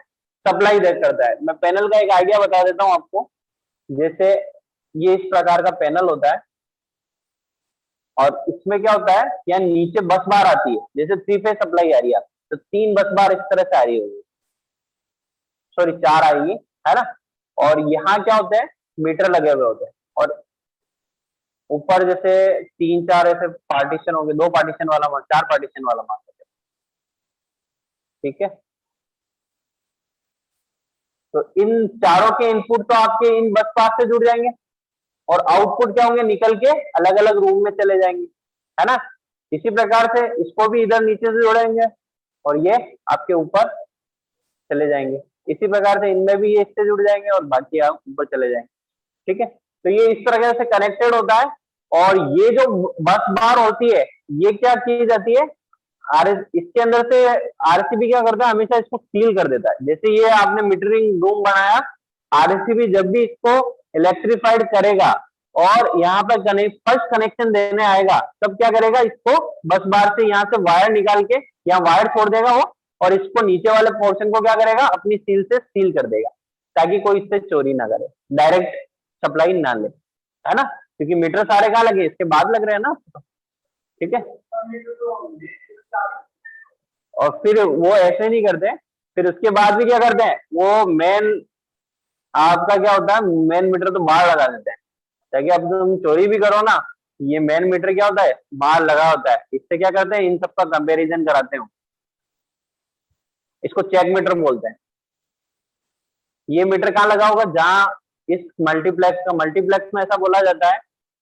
सप्लाई दे करता है। मैं पैनल का एक आइडिया बता देता हूं आपको। जैसे ये इस प्रकार का पैनल होता है, और इसमें क्या होता है, यहाँ नीचे बस बार आती है, जैसे 3 फेज सप्लाई आ रही है, तो 3 बस बार इस तरह से आ रही होगी, सॉरी 4 आएगी, है ना। और यहाँ क्या होते हैं, मीटर लगे हुए होते हैं, और ऊपर जैसे 3-4 ऐसे पार्टीशन हो गए, 2 पार्टीशन वाला, 4 पार्टीशन वाला मान सकते हैं, ठीक है। तो इन चारों के इनपुट तो आपके इन बस पास से जुड़ जाएंगे, और आउटपुट क्या होंगे, निकल के अलग अलग रूम में चले जाएंगे, है ना। इसी प्रकार से इसको भी इधर नीचे से जोड़ेंगे, और ये आपके ऊपर चले जाएंगे। इसी प्रकार से इनमें भी ये इससे जुड़ जाएंगे, और बाकी आप ऊपर चले जाएंगे, ठीक है। तो ये इस तरह से कनेक्टेड होता है। और ये जो बस बार होती है, ये क्या की जाती है, इसके अंदर से आरसीबी क्या करता है, हमेशा इसको सील कर देता है। जैसे ये आपने मीटरिंग रूम बनाया, आरसीबी जब भी इसको इलेक्ट्रीफाइड करेगा और यहाँ पर फर्स्ट कनेक्शन देने आएगा, तब क्या करेगा, इसको बस बार से यहाँ से वायर निकाल के यहाँ वायर छोड़ देगा वो, और इसको नीचे वाले पोर्शन को क्या करेगा, अपनी सील से सील कर देगा, ताकि कोई इससे चोरी ना करे, डायरेक्ट सप्लाई ना ले, है ना। क्योंकि मीटर सारे कहाँ लगे, इसके बाद लग रहे हैं ना, ठीक है। और फिर वो ऐसे नहीं करते, फिर उसके बाद भी क्या करते हैं, वो मेन आपका क्या होता है, मेन मीटर तो बाहर लगा देते हैं, ताकि अब तुम चोरी भी करो ना, ये मेन मीटर क्या होता है, बाहर लगा होता है। इससे क्या करते हैं, इन सबका कंपैरिजन कराते हो, इसको चेक मीटर बोलते हैं। ये मीटर कहाँ लगा होगा, जहां इस मल्टीप्लेक्स में ऐसा बोला जाता है,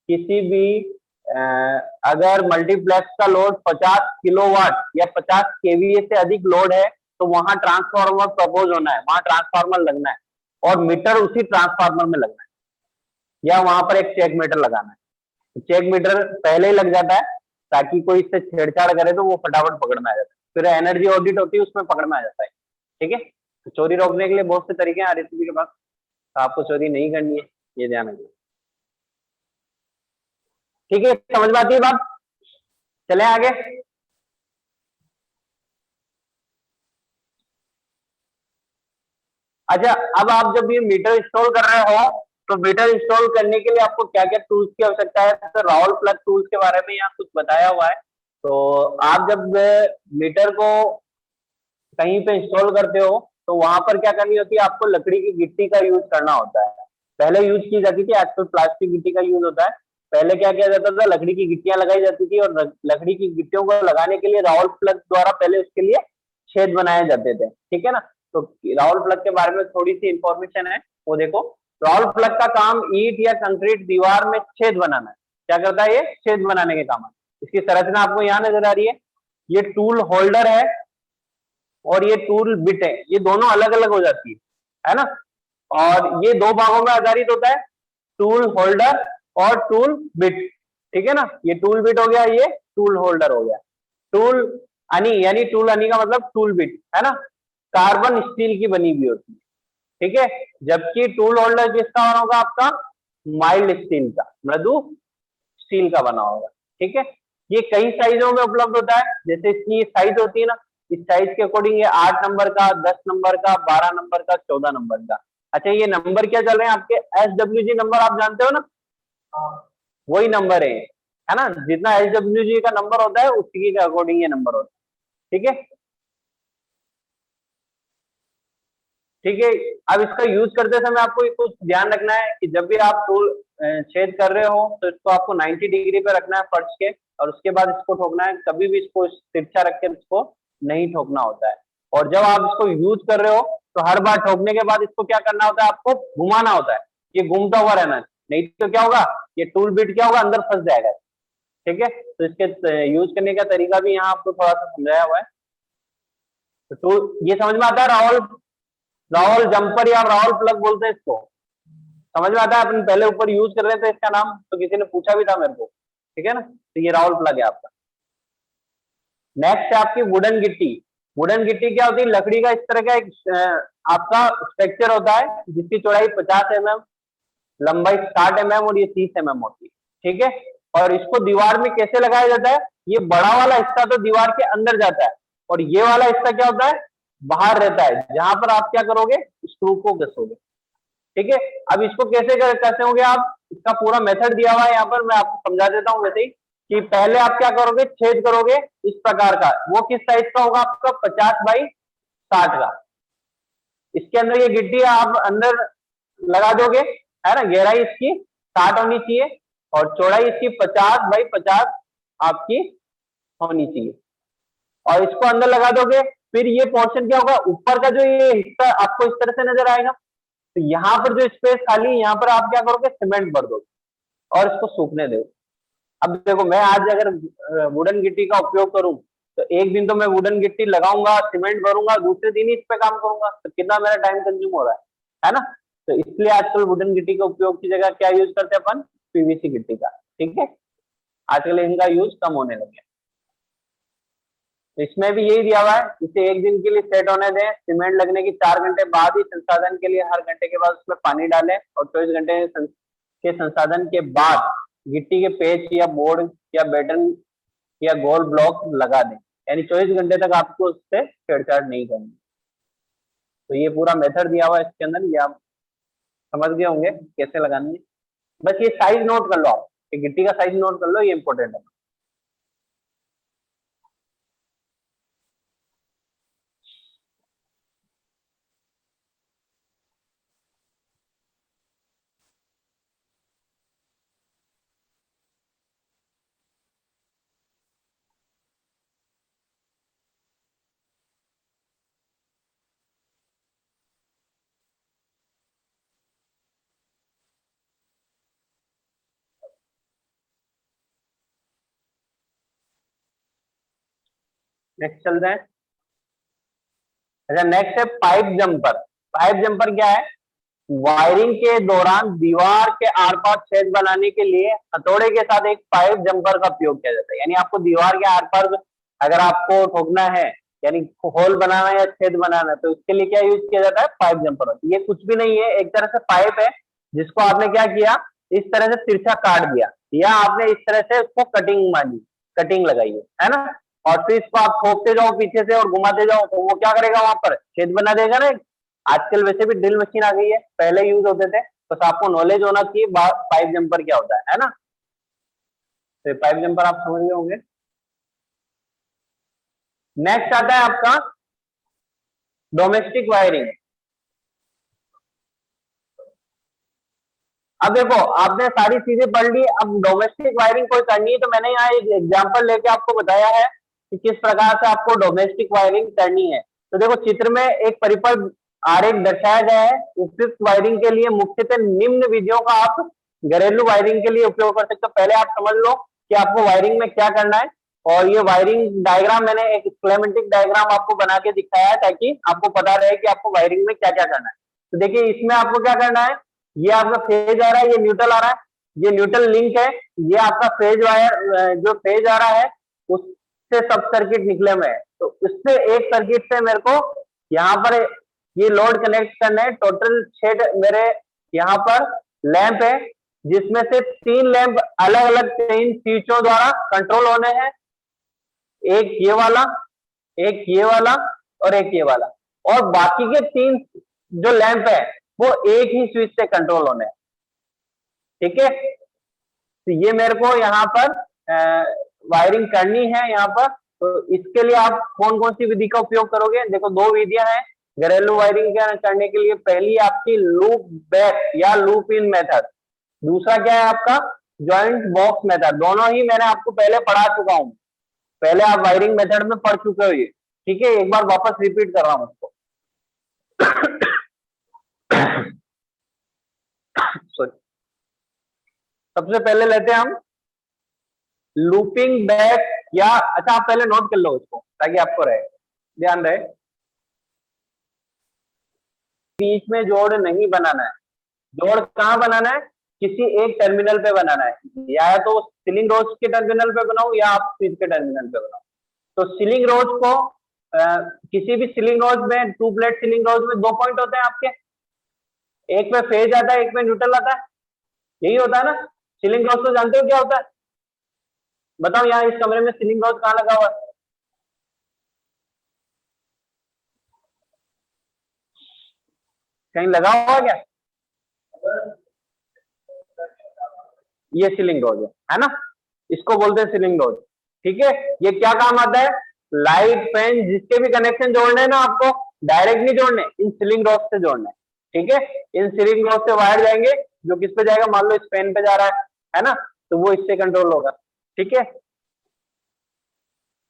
किसी भी अगर मल्टीप्लेक्स का लोड 50 किलोवाट या 50 केवीए से अधिक लोड है, तो वहां ट्रांसफार्मर प्रपोज होना है, वहां ट्रांसफार्मर लगना है, और मीटर उसी ट्रांसफार्मर में लगना है, या वहां पर एक चेक मीटर लगाना है। चेक मीटर पहले ही लग जाता है, ताकि कोई इससे छेड़छाड़ करे तो वो फटाफट पकड़ में आ जाता है। फिर एनर्जी ऑडिट होती है, उसमें पकड़ में आ जाता है, ठीक है। तो चोरी रोकने के लिए बहुत से तरीके हैं आरसीबी के पास, तो आपको चोरी नहीं करनी है, ये ध्यान रखिए, ठीक है। समझ में आती है बात, चले आगे। अच्छा, अब आप जब ये मीटर इंस्टॉल कर रहे हो, तो मीटर इंस्टॉल करने के लिए आपको क्या क्या टूल्स की आवश्यकता है, तो राहुल प्लग टूल्स के बारे में यहाँ कुछ बताया हुआ है। तो आप जब मीटर को कहीं पे इंस्टॉल करते हो, तो वहां पर क्या करनी होती है, आपको लकड़ी की गिट्टी का यूज करना होता है। पहले यूज की जाती थी, आजकल प्लास्टिक गिट्टी का यूज होता है। पहले क्या किया जाता था, लकड़ी की गिट्टियां लगाई जाती थी, और लकड़ी की गिट्टियों को लगाने के लिए राहुल प्लग द्वारा पहले उसके लिए छेद बनाए जाते थे, ठीक है ना। तो राहुल प्लग के बारे में थोड़ी सी इंफॉर्मेशन है, वो देखो। राहुल प्लग का काम ईंट या कंक्रीट दीवार में छेद बनाना है। क्या करता है, ये छेद बनाने के काम है। इसकी संरचना आपको यहाँ नजर आ रही है, ये टूल होल्डर है और ये टूल बिट है, ये दोनों अलग अलग हो जाती है ना। और ये 2 भागों में आधारित होता है, टूल होल्डर और टूल बिट, ठीक है ना। ये टूल बिट हो गया, ये टूल होल्डर हो गया। टूल अनी, यानी टूल अनी का मतलब टूल बिट, है ना, कार्बन स्टील की बनी हुई होती है, ठीक है। जबकि टूल होल्डर किसका बना होगा आपका, माइल्ड स्टील का, मृदु स्टील का बना होगा। ठीक है, ये कई साइजों में उपलब्ध होता है, जैसे इसकी साइज होती है ना, इस साइज के अकॉर्डिंग ये 8 नंबर का, 10 नंबर का, 12 नंबर का, 14 नंबर का। अच्छा, ये नंबर क्या चल रहे हैं आपके, SWG नंबर आप जानते हो ना, वही नंबर है ना, जितना SWG का नंबर होता है उसी के अकॉर्डिंग ये नंबर होता है। ठीक है, ठीक है। अब इसका यूज करते समय आपको कुछ ध्यान रखना है कि जब भी आप टूल छेद कर रहे हो तो इसको आपको 90 डिग्री पे रखना है फर्श के, और उसके बाद इसको ठोकना है। कभी भी इसको तिरछा रख के इसको नहीं ठोकना होता है। और जब आप इसको यूज कर रहे हो तो हर बार ठोकने के बाद इसको क्या करना होता है, आपको घुमाना होता है, ये घूमता हुआ रहना है, नहीं तो क्या होगा, ये टूल बिट क्या होगा, अंदर फंस जाएगा। ठीक है, तो इसके यूज करने का तरीका भी यहाँ आपको थोड़ा सा समझाया हुआ है। तो टूल ये समझ में आता है, राहुल, राहुल जंपर या राहुल प्लग बोलते हैं इसको, समझ में आता है। अपन पहले ऊपर यूज कर रहे थे इसका नाम, तो किसी ने पूछा भी था मेरे को। ठीक है ना, तो ये राहुल प्लग है आपका। नेक्स्ट है आपकी वुडन गिट्टी। वुडन गिट्टी क्या होती है, लकड़ी का इस तरह का एक आपका स्ट्रक्चर होता है जिसकी चौड़ाई 50 mm, लंबाई 60 mm और ये 30 mm होती है। ठीक है, और इसको दीवार में कैसे लगाया जाता है, ये बड़ा वाला हिस्सा तो दीवार के अंदर जाता है और ये वाला हिस्सा क्या होता है, बाहर रहता है, जहां पर आप क्या करोगे, स्क्रू को घसोगे। ठीक है, अब इसको कैसे कसोगे आप, इसका पूरा मेथड दिया हुआ है यहाँ पर, मैं आपको समझा देता हूँ वैसे ही। कि पहले आप क्या करोगे, छेद करोगे इस प्रकार का, वो किस साइज का होगा आपका, 50x60 का। इसके अंदर ये गिट्टी आप अंदर लगा दोगे, है ना। गहराई इसकी 60 होनी चाहिए और चौड़ाई इसकी 50x50 आपकी होनी चाहिए, और इसको अंदर लगा दोगे। फिर ये पोर्शन क्या होगा, ऊपर का जो ये हिस्सा आपको इस तरह से नजर आएगा, तो यहाँ पर जो स्पेस खाली है यहाँ पर आप क्या करोगे, सीमेंट भर दोगे और इसको सूखने दो। अब देखो, मैं आज अगर वुडन गिट्टी का उपयोग करूं तो एक दिन तो मैं वुडन गिट्टी लगाऊंगा, सीमेंट भरूंगा, दूसरे दिन ही इस पे काम करूंगा, तो कितना मेरा टाइम कंज्यूम हो रहा है ना। तो इसलिए आजकल वुडन गिट्टी के उपयोग की जगह क्या यूज करते हैं अपन, PVC गिट्टी का। ठीक है, आजकल इनका यूज कम होने लगे। तो इसमें भी यही दिया हुआ है, इसे एक दिन के लिए सेट होने दें, सीमेंट लगने की 4 घंटे बाद ही संसाधन के लिए हर घंटे के बाद उसमें पानी डालें, और 24 घंटे के संसाधन के बाद गिट्टी के पेच या बोर्ड या बैटन या गोल ब्लॉक लगा दें, यानी 24 घंटे तक आपको उससे छेड़छाड़ नहीं करनी। तो ये पूरा मेथड दिया हुआ है इसके अंदर, ये आप समझ गए होंगे कैसे लगानी है। बस ये साइज नोट कर लो आप, गिट्टी का साइज नोट कर लो, ये इंपॉर्टेंट है। नेक्स्ट चलते हैं। अच्छा, नेक्स्ट है पाइप जंपर। पाइप जंपर क्या है, वायरिंग के दौरान दीवार के आर पार छेद बनाने के लिए हथौड़े के साथ एक पाइप जंपर का उपयोग किया जाता है। यानी आपको दीवार के आर पार अगर आपको ठोकना है, यानी होल बनाना है या छेद बनाना है, तो उसके लिए क्या यूज किया जाता है, पाइप जंपर। ये कुछ भी नहीं है, एक तरह से पाइप है जिसको आपने क्या किया, इस तरह से तिरछा काट दिया, या आपने इस तरह से उसको कटिंग मानी, कटिंग लगाई है ना। और फिर इसको आप ठोकते जाओ पीछे से और घुमाते जाओ, तो वो क्या करेगा, वहां पर छेद बना देगा ना। आजकल वैसे भी ड्रिल मशीन आ गई है, पहले यूज होते थे, बस आपको नॉलेज होना चाहिए पाइप जंपर क्या होता है ना। तो पाइप जंपर आप समझ गए होंगे। नेक्स्ट आता है आपका डोमेस्टिक वायरिंग। अब देखो, आपने सारी चीजें पढ़ ली, अब डोमेस्टिक वायरिंग कोई करनी है तो मैंने यहाँ एक एग्जांपल लेके आपको बताया है कि किस प्रकार से आपको डोमेस्टिक वायरिंग करनी है। तो देखो, चित्र में एक परिपथ आरेख दर्शाया गया है। उपयुक्त वायरिंग के लिए मुख्यतः निम्न विधियों का आप घरेलू वायरिंग के लिए उपयोग कर सकते हो। पहले आप समझ लो कि आपको वायरिंग में क्या करना है, और ये वायरिंग डायग्राम मैंने एक स्कीमेटिक डायग्राम आपको बना के दिखाया है ताकि आपको पता रहे कि आपको वायरिंग में क्या क्या करना है। तो देखिए, इसमें आपको क्या करना है, ये आपका फेज आ रहा है, ये न्यूट्रल आ रहा है, ये न्यूट्रल लिंक है, ये आपका फेज वायर, जो फेज आ रहा है उससे सब सर्किट निकले हुए है। तो उससे एक सर्किट से मेरे को यहाँ पर ये लोड कनेक्ट करना है। टोटल 6 मेरे यहाँ पर लैंप है, जिसमें से 3 लैंप अलग अलग 3 स्विचों द्वारा कंट्रोल होने हैं। एक ये वाला, एक ये वाला और एक ये वाला, और बाकी के 3 जो लैंप है वो एक ही स्विच से कंट्रोल होने हैं। ठीक है, तो ये मेरे को यहाँ पर वायरिंग करनी है यहाँ पर। तो इसके लिए आप कौन कौन सी विधि का उपयोग करोगे? देखो 2 विधियां हैं घरेलू वायरिंग करने के लिए। पहली आपकी लूप बैक या लूप इन मेथड, दूसरा क्या है आपका जॉइंट बॉक्स मेथड। दोनों ही मैंने आपको पहले पढ़ा चुका हूं, पहले आप वायरिंग मेथड में पढ़ चुके हो ये। ठीक है, एक बार वापस रिपीट कर रहा हूं उसको। सबसे पहले लेते हैं हम लूपिंग बैक या, अच्छा आप पहले नोट कर लो इसको ताकि आपको रहे, ध्यान रहे। बीच में जोड़ नहीं बनाना है। जोड़ कहां बनाना है? किसी एक टर्मिनल पे बनाना है, या तो सीलिंग रोज के टर्मिनल पे बनाओ या आप स्विच के टर्मिनल पे बनाओ। तो सीलिंग रोज को किसी भी सीलिंग रोज में, 2 प्लेट सीलिंग रोज में 2 पॉइंट होते हैं आपके, एक पे फेज आता है, एक पे न्यूट्रल आता है, यही होता है ना। सीलिंग रोज तो जानते हो क्या होता है? बताओ यहाँ इस कमरे में सीलिंग रोज कहाँ लगा हुआ है? कहीं लगा हुआ है क्या? ये सीलिंग रोज है ना, इसको बोलते हैं सीलिंग रोज। ठीक है, ये क्या काम आता है? लाइट, फैन, जिसके भी कनेक्शन जोड़ने हैं ना आपको, डायरेक्ट नहीं जोड़ने, इन सीलिंग रोज से जोड़ने। ठीक है, इन सीलिंग रोज से वायर जाएंगे, जो किस पे जाएगा? मान लो इस फैन पे जा रहा है ना, तो वो इससे कंट्रोल होगा। ठीक है,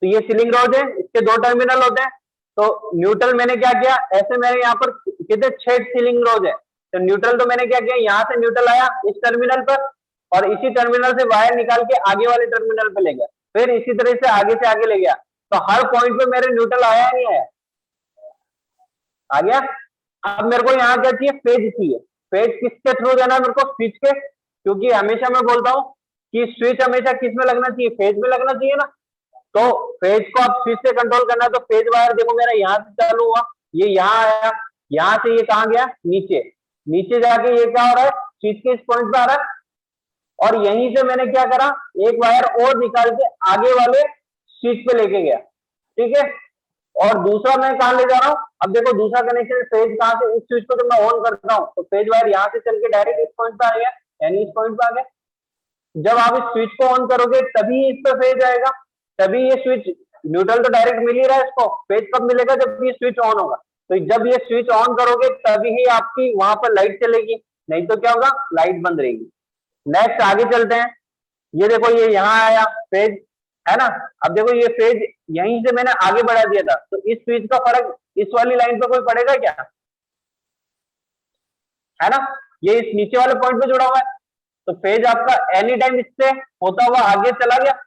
तो ये सीलिंग रोज है, इसके 2 टर्मिनल होते हैं। तो न्यूट्रल मैंने क्या किया, ऐसे मेरे यहाँ पर कितने 6 सीलिंग रोज है, तो न्यूट्रल तो मैंने क्या किया, यहाँ से न्यूट्रल आया इस टर्मिनल पर, और इसी टर्मिनल से वायर निकाल के आगे वाले टर्मिनल पे ले गया, फिर इसी तरह से आगे ले गया। तो हर पॉइंट पे मेरे न्यूट्रल आया नहीं आया? आ गया। अब मेरे को यहाँ क्या चाहिए? फेज चाहिए। फेज किसके थ्रू देना है मेरे को? स्विच के, क्योंकि हमेशा मैं बोलता हूँ कि स्विच हमेशा किस में लगना चाहिए? फेज में लगना चाहिए ना। तो फेज को आप स्विच से कंट्रोल करना है, तो फेज वायर देखो मेरा यहाँ से चालू हुआ, ये यहाँ आया, यहाँ से ये कहाँ गया? नीचे। नीचे जाके ये क्या हो रहा है? स्विच के इस पॉइंट पे आ रहा है, और यहीं से मैंने क्या करा, एक वायर और निकाल के आगे वाले स्विच पे लेके गया। ठीक है, और दूसरा मैं कहाँ ले जा रहा हूँ? अब देखो दूसरा कनेक्शन फेज कहाँ से, इस स्विच को जब मैं ऑन करता हूँ तो फेज वायर यहाँ से चल के डायरेक्ट इस पॉइंट पे आ गया, यानी इस पॉइंट पे आ गया। जब आप इस स्विच को ऑन करोगे तभी इस पे फेज आएगा, तभी ये स्विच, न्यूट्रल तो डायरेक्ट मिल ही रहा है इसको, फेज कब मिलेगा? जब ये स्विच ऑन होगा। तो जब ये स्विच ऑन करोगे तभी ही आपकी वहां पर लाइट चलेगी, नहीं तो क्या होगा? लाइट बंद रहेगी। नेक्स्ट आगे चलते हैं। ये देखो ये यहाँ आया फेज, है ना। अब देखो ये फेज यहीं से मैंने आगे बढ़ा दिया था, तो इस स्विच का फर्क इस वाली लाइन पे कोई पड़ेगा क्या? है ना, ये इस नीचे वाले पॉइंट पे जुड़ा हुआ है, तो फेज आपका एनी टाइम इससे होता हुआ आगे चला गया।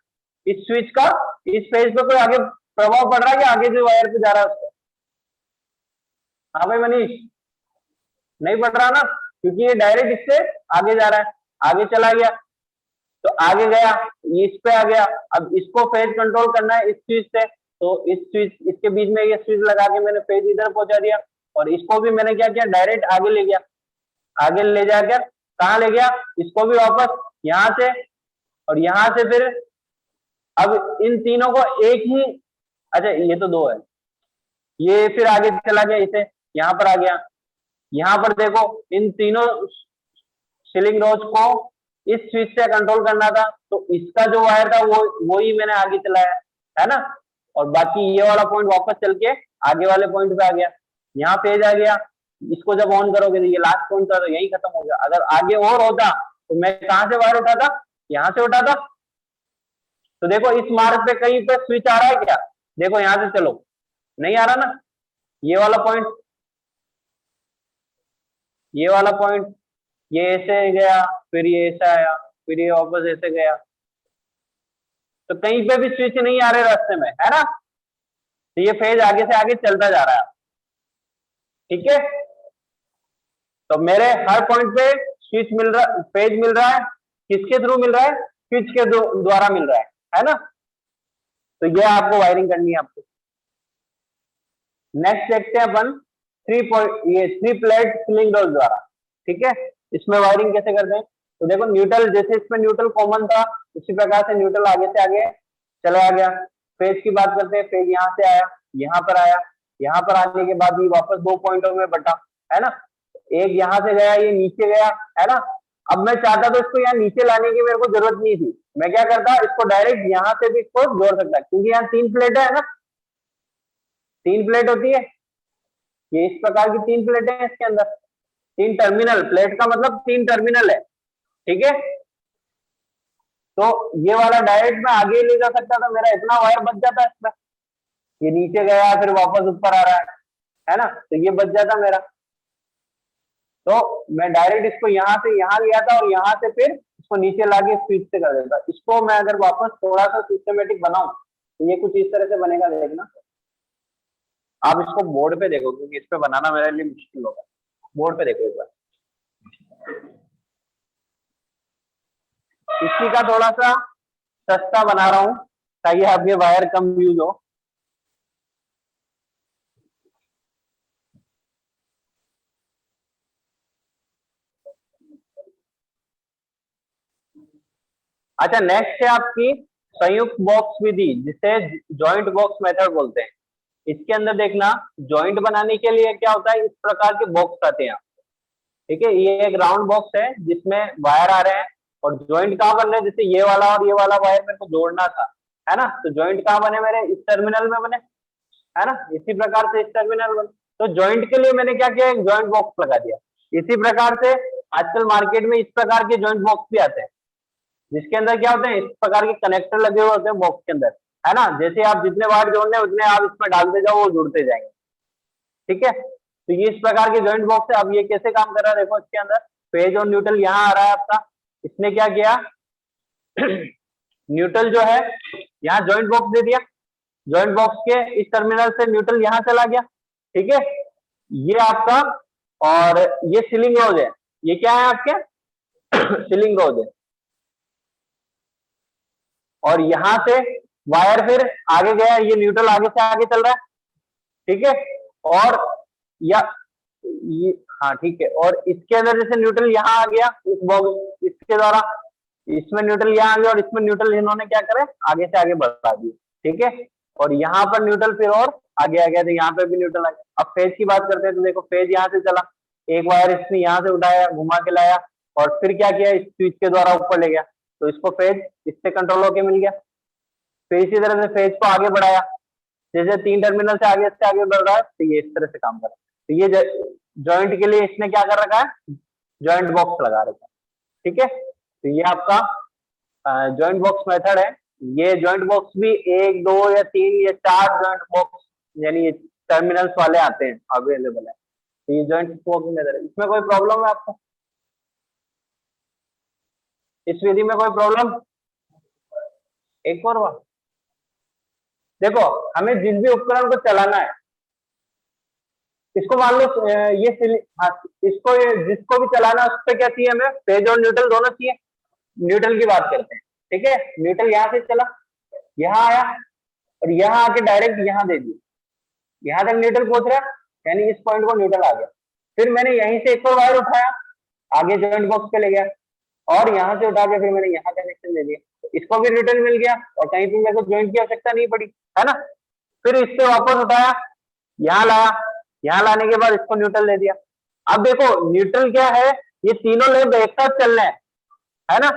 इस स्विच का इस फेज पे कोई आगे प्रभाव पड़ रहा है कि आगे जो वायर पे जा रहा है उसको? हाँ भाई मनीष, नहीं पड़ रहा ना, क्योंकि ये डायरेक्ट इससे आगे जा रहा है, आगे चला गया, तो आगे गया, इस पे आ गया। अब इसको फेज कंट्रोल करना है इस स्विच से, तो इस स्विच, इसके बीच में ये स्विच लगा के मैंने फेज इधर पहुंचा दिया, और इसको भी मैंने क्या किया? डायरेक्ट आगे ले गया। आगे ले जाकर कहाँ ले गया? इसको भी वापस यहाँ से, और यहाँ से फिर अब इन तीनों को एक ही, अच्छा ये तो 2 है, ये फिर आगे चला गया, इसे यहाँ पर आ गया। यहाँ पर देखो इन तीनों सीलिंग रोज को इस स्विच से कंट्रोल करना था, तो इसका जो वायर था वो ही मैंने आगे चलाया, है ना। और बाकी ये वाला पॉइंट वापस चल के आगे वाले पॉइंट पे आ गया, यहाँ पेज आ गया। इसको जब ऑन करोगे तो ये लास्ट पॉइंट था, तो यही खत्म हो गया। अगर आगे और होता तो मैं कहाँ से वायर उठाता? यहाँ से उठाता। तो देखो इस मार्ग पे कहीं पे स्विच आ रहा है क्या? देखो यहाँ से चलो, नहीं आ रहा ना। ये वाला पॉइंट, ये वाला पॉइंट, ये ऐसे गया, फिर ये ऐसा आया, फिर ये वापस ऐसे गया, तो कहीं पे भी स्विच नहीं आ रहे रास्ते में, है ना। तो ये फेज आगे से आगे चलता जा रहा है। ठीक है, तो मेरे हर पॉइंट पे स्विच मिल रहा, फेज मिल रहा है, किसके थ्रू मिल रहा है? स्विच के द्वारा मिल रहा है ना। तो ये आपको वायरिंग करनी है आपको। नेक्स्ट देखते हैं अपन ये 3 प्लेट सीलिंग रोज द्वारा। ठीक है, इसमें वायरिंग कैसे करते हैं? तो देखो न्यूट्रल, जैसे इसमें न्यूट्रल कॉमन था उसी प्रकार से न्यूट्रल आगे से आगे चला गया। फेज की बात करते हैं, फेज यहाँ से आया, यहाँ पर आया, यहाँ पर आने के बाद ये वापस 2 पॉइंटों में बटा, है ना। एक यहाँ से गया, ये नीचे गया, है ना। अब मैं चाहता तो इसको यहाँ नीचे लाने की मेरे को जरूरत नहीं थी, मैं क्या करता, इसको डायरेक्ट यहाँ से भी इसको जोड़ सकता, क्योंकि यहाँ 3 प्लेट है ना, 3 प्लेट होती है, ये इस प्रकार की 3 प्लेटें हैं इसके अंदर, 3 टर्मिनल, प्लेट का मतलब 3 टर्मिनल है। ठीक है, तो ये वाला डायरेक्ट मैं आगे ले जा सकता था, मेरा इतना वायर बच जाता है इसमें, ये नीचे गया फिर वापस ऊपर आ रहा है ना, तो ये बच जाता मेरा। तो मैं डायरेक्ट इसको यहाँ से यहाँ लिया था और यहाँ से फिर इसको नीचे लाके स्विच से कर देता। इसको मैं अगर वापस थोड़ा सा सिस्टमेटिक बनाऊं तो ये कुछ इस तरह से बनेगा, देखना आप इसको बोर्ड पे देखो, क्योंकि इस पे बनाना मेरे लिए मुश्किल होगा। बोर्ड पे देखो एक बार, इसी का थोड़ा सा सस्ता बना रहा हूं ताकि आपके वायर कम यूज हो। अच्छा, नेक्स्ट है आपकी संयुक्त बॉक्स विधि, जिसे जॉइंट बॉक्स मेथड बोलते हैं। इसके अंदर देखना, जॉइंट बनाने के लिए क्या होता है, इस प्रकार के बॉक्स आते हैं। ठीक है, ये एक राउंड बॉक्स है जिसमें वायर आ रहे हैं, और जॉइंट कहाँ बन रहे हैं, जैसे ये वाला और ये वाला वायर मेरे को जोड़ना था, है ना, तो जॉइंट कहाँ बने मेरे, इस टर्मिनल में बने, है ना, इसी प्रकार से इस टर्मिनल बने। तो जॉइंट के लिए मैंने क्या किया, एक जॉइंट बॉक्स लगा दिया। इसी प्रकार से आजकल मार्केट में इस प्रकार के जॉइंट बॉक्स भी आते हैं, जिसके अंदर क्या होते हैं, इस प्रकार के कनेक्टर लगे हुए होते हैं बॉक्स के अंदर, है ना। जैसे आप जितने वायर जोड़ने उतने आप इसमें डालते जाओ, वो जुड़ते जाएंगे। ठीक है, तो ये इस प्रकार के जॉइंट बॉक्स है। अब ये कैसे काम कर रहा है, देखो इसके अंदर फेज और न्यूट्रल यहाँ आ रहा है आपका, इसने क्या किया न्यूट्रल जो है यहाँ जॉइंट बॉक्स दे दिया, जॉइंट बॉक्स के इस टर्मिनल से न्यूट्रल यहाँ चला गया। ठीक है, ये आपका, और ये सीलिंग रोज है, ये क्या है आपके सीलिंग रोज है, और यहां से वायर फिर आगे गया, ये न्यूट्रल आगे से आगे चल रहा है। ठीक है, और या ये, हाँ ठीक है, और इसके अंदर जैसे न्यूट्रल यहाँ आ गया इस बॉक्स, इसके द्वारा इसमें न्यूट्रल यहाँ आ गया, और इसमें न्यूट्रल इन्होंने क्या करे, आगे से आगे बढ़ा दिया। ठीक है, और यहाँ पर न्यूट्रल फिर और आगे आ गया, तो यहाँ पे भी न्यूट्रल आ गया। अब फेज की बात करते हैं, तो देखो फेज यहाँ से चला, एक वायर इसने यहाँ से उठाया, घुमा के लाया, और फिर क्या किया, इस स्विच के द्वारा ऊपर ले गया, तो इसको फेज इससे कंट्रोल होके मिल गया। फिर इसी तरह से फेज को आगे बढ़ाया, जैसे 3 टर्मिनल से आगे बढ़ रहा है, तो ये इस तरह से काम कर रहा है। तो ये जॉइंट के लिए इसने क्या कर रखा है, जॉइंट बॉक्स लगा रखा है। ठीक है, तो ये आपका जॉइंट बॉक्स मेथड है। ये जॉइंट बॉक्स भी 1, 2 या 3 या 4 जॉइंट बॉक्स यानी ये टर्मिनल्स वाले आते हैं, अवेलेबल है। तो ये जॉइंट बॉक्स मेथड है। इसमें कोई प्रॉब्लम है आपको, इस विधि में कोई प्रॉब्लम? एक और बात देखो, हमें जिस भी उपकरण को चलाना है, इसको मान लो हाँ, इसको जिसको भी चलाना है उस पर क्या चाहिए, हमें फेज और न्यूट्रल दोनों चाहिए। न्यूट्रल की बात करते हैं। ठीक है, न्यूट्रल यहाँ से चला, यहाँ आया, और यहाँ आके डायरेक्ट यहाँ दे दिया, यहाँ तक न्यूट्रल पहुंच रहा है, यानी इस पॉइंट को न्यूट्रल आ गया। फिर मैंने यहीं से एक और वायर उठाया, आगे जॉइंट बॉक्स पे ले गया, और यहाँ से उठा के फिर मैंने यहाँ कनेक्शन दे दिया, तो इसको भी न्यूट्रल मिल गया, और कहीं पे मेरे को ज्वाइंट की आवश्यकता नहीं पड़ी, है ना। फिर इससे वापस उठाया, यहाँ लाया, यहाँ लाने के बाद इसको न्यूट्रल दे दिया। अब देखो न्यूट्रल क्या है, ये तीनों लेब एक साथ चलना है ना।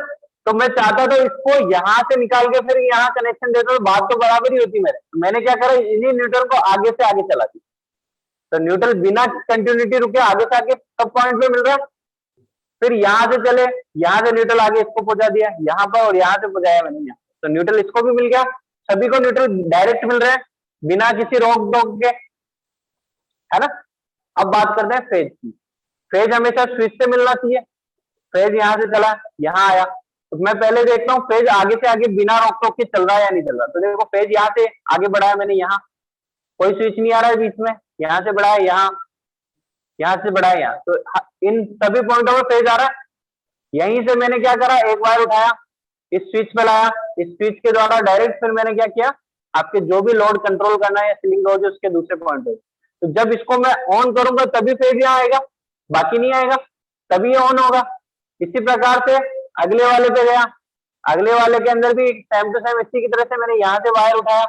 तो मैं चाहता था इसको यहाँ से निकाल के फिर यहाँ कनेक्शन देता, तो बात तो बराबर ही होती मेरे। मैंने क्या करा, इन्हीं न्यूट्रल को आगे से आगे चला दी, तो न्यूट्रल बिना कंटिन्यूटी रुके आगे से आगे सब पॉइंट पे मिल रहा है। फिर यहाँ से चले, यहाँ से न्यूट्रल आगे इसको पहुंचा दिया यहाँ पर, और यहाँ से पहुंचाया मैंने यहाँ, तो न्यूट्रल इसको भी मिल गया। सभी को न्यूट्रल डायरेक्ट मिल रहे हैं बिना किसी रोक टोक के, है ना। अब बात करते हैं फेज की। फेज हमेशा स्विच से मिलना चाहिए। फेज यहाँ से चला, यहाँ आया, तो मैं पहले देखता हूँ फेज आगे से आगे बिना रोक टोक के चल रहा है या नहीं चल रहा। तो देखो फेज यहाँ से आगे बढ़ाया मैंने, यहाँ कोई स्विच नहीं आ रहा है बीच में, यहाँ से बढ़ाया यहाँ, यहाँ से बढ़ाया यहाँ, तो इन सभी पॉइंटों में फेज आ रहा है। यहीं से मैंने क्या करा, एक वायर उठाया, इस स्विच पे लाया, इस स्विच के द्वारा डायरेक्ट फिर मैंने क्या किया, आपके जो भी लोड कंट्रोल करना है या सीलिंग रोज उसके दूसरे पॉइंट पे, तो जब इसको मैं ऑन करूंगा तभी फेज यहाँ आएगा, बाकी नहीं आएगा, तभी ये ऑन होगा। इसी प्रकार से अगले वाले पे गया, अगले वाले के अंदर भी सेम टू सेम इसी की तरह से मैंने यहाँ से वायर उठाया,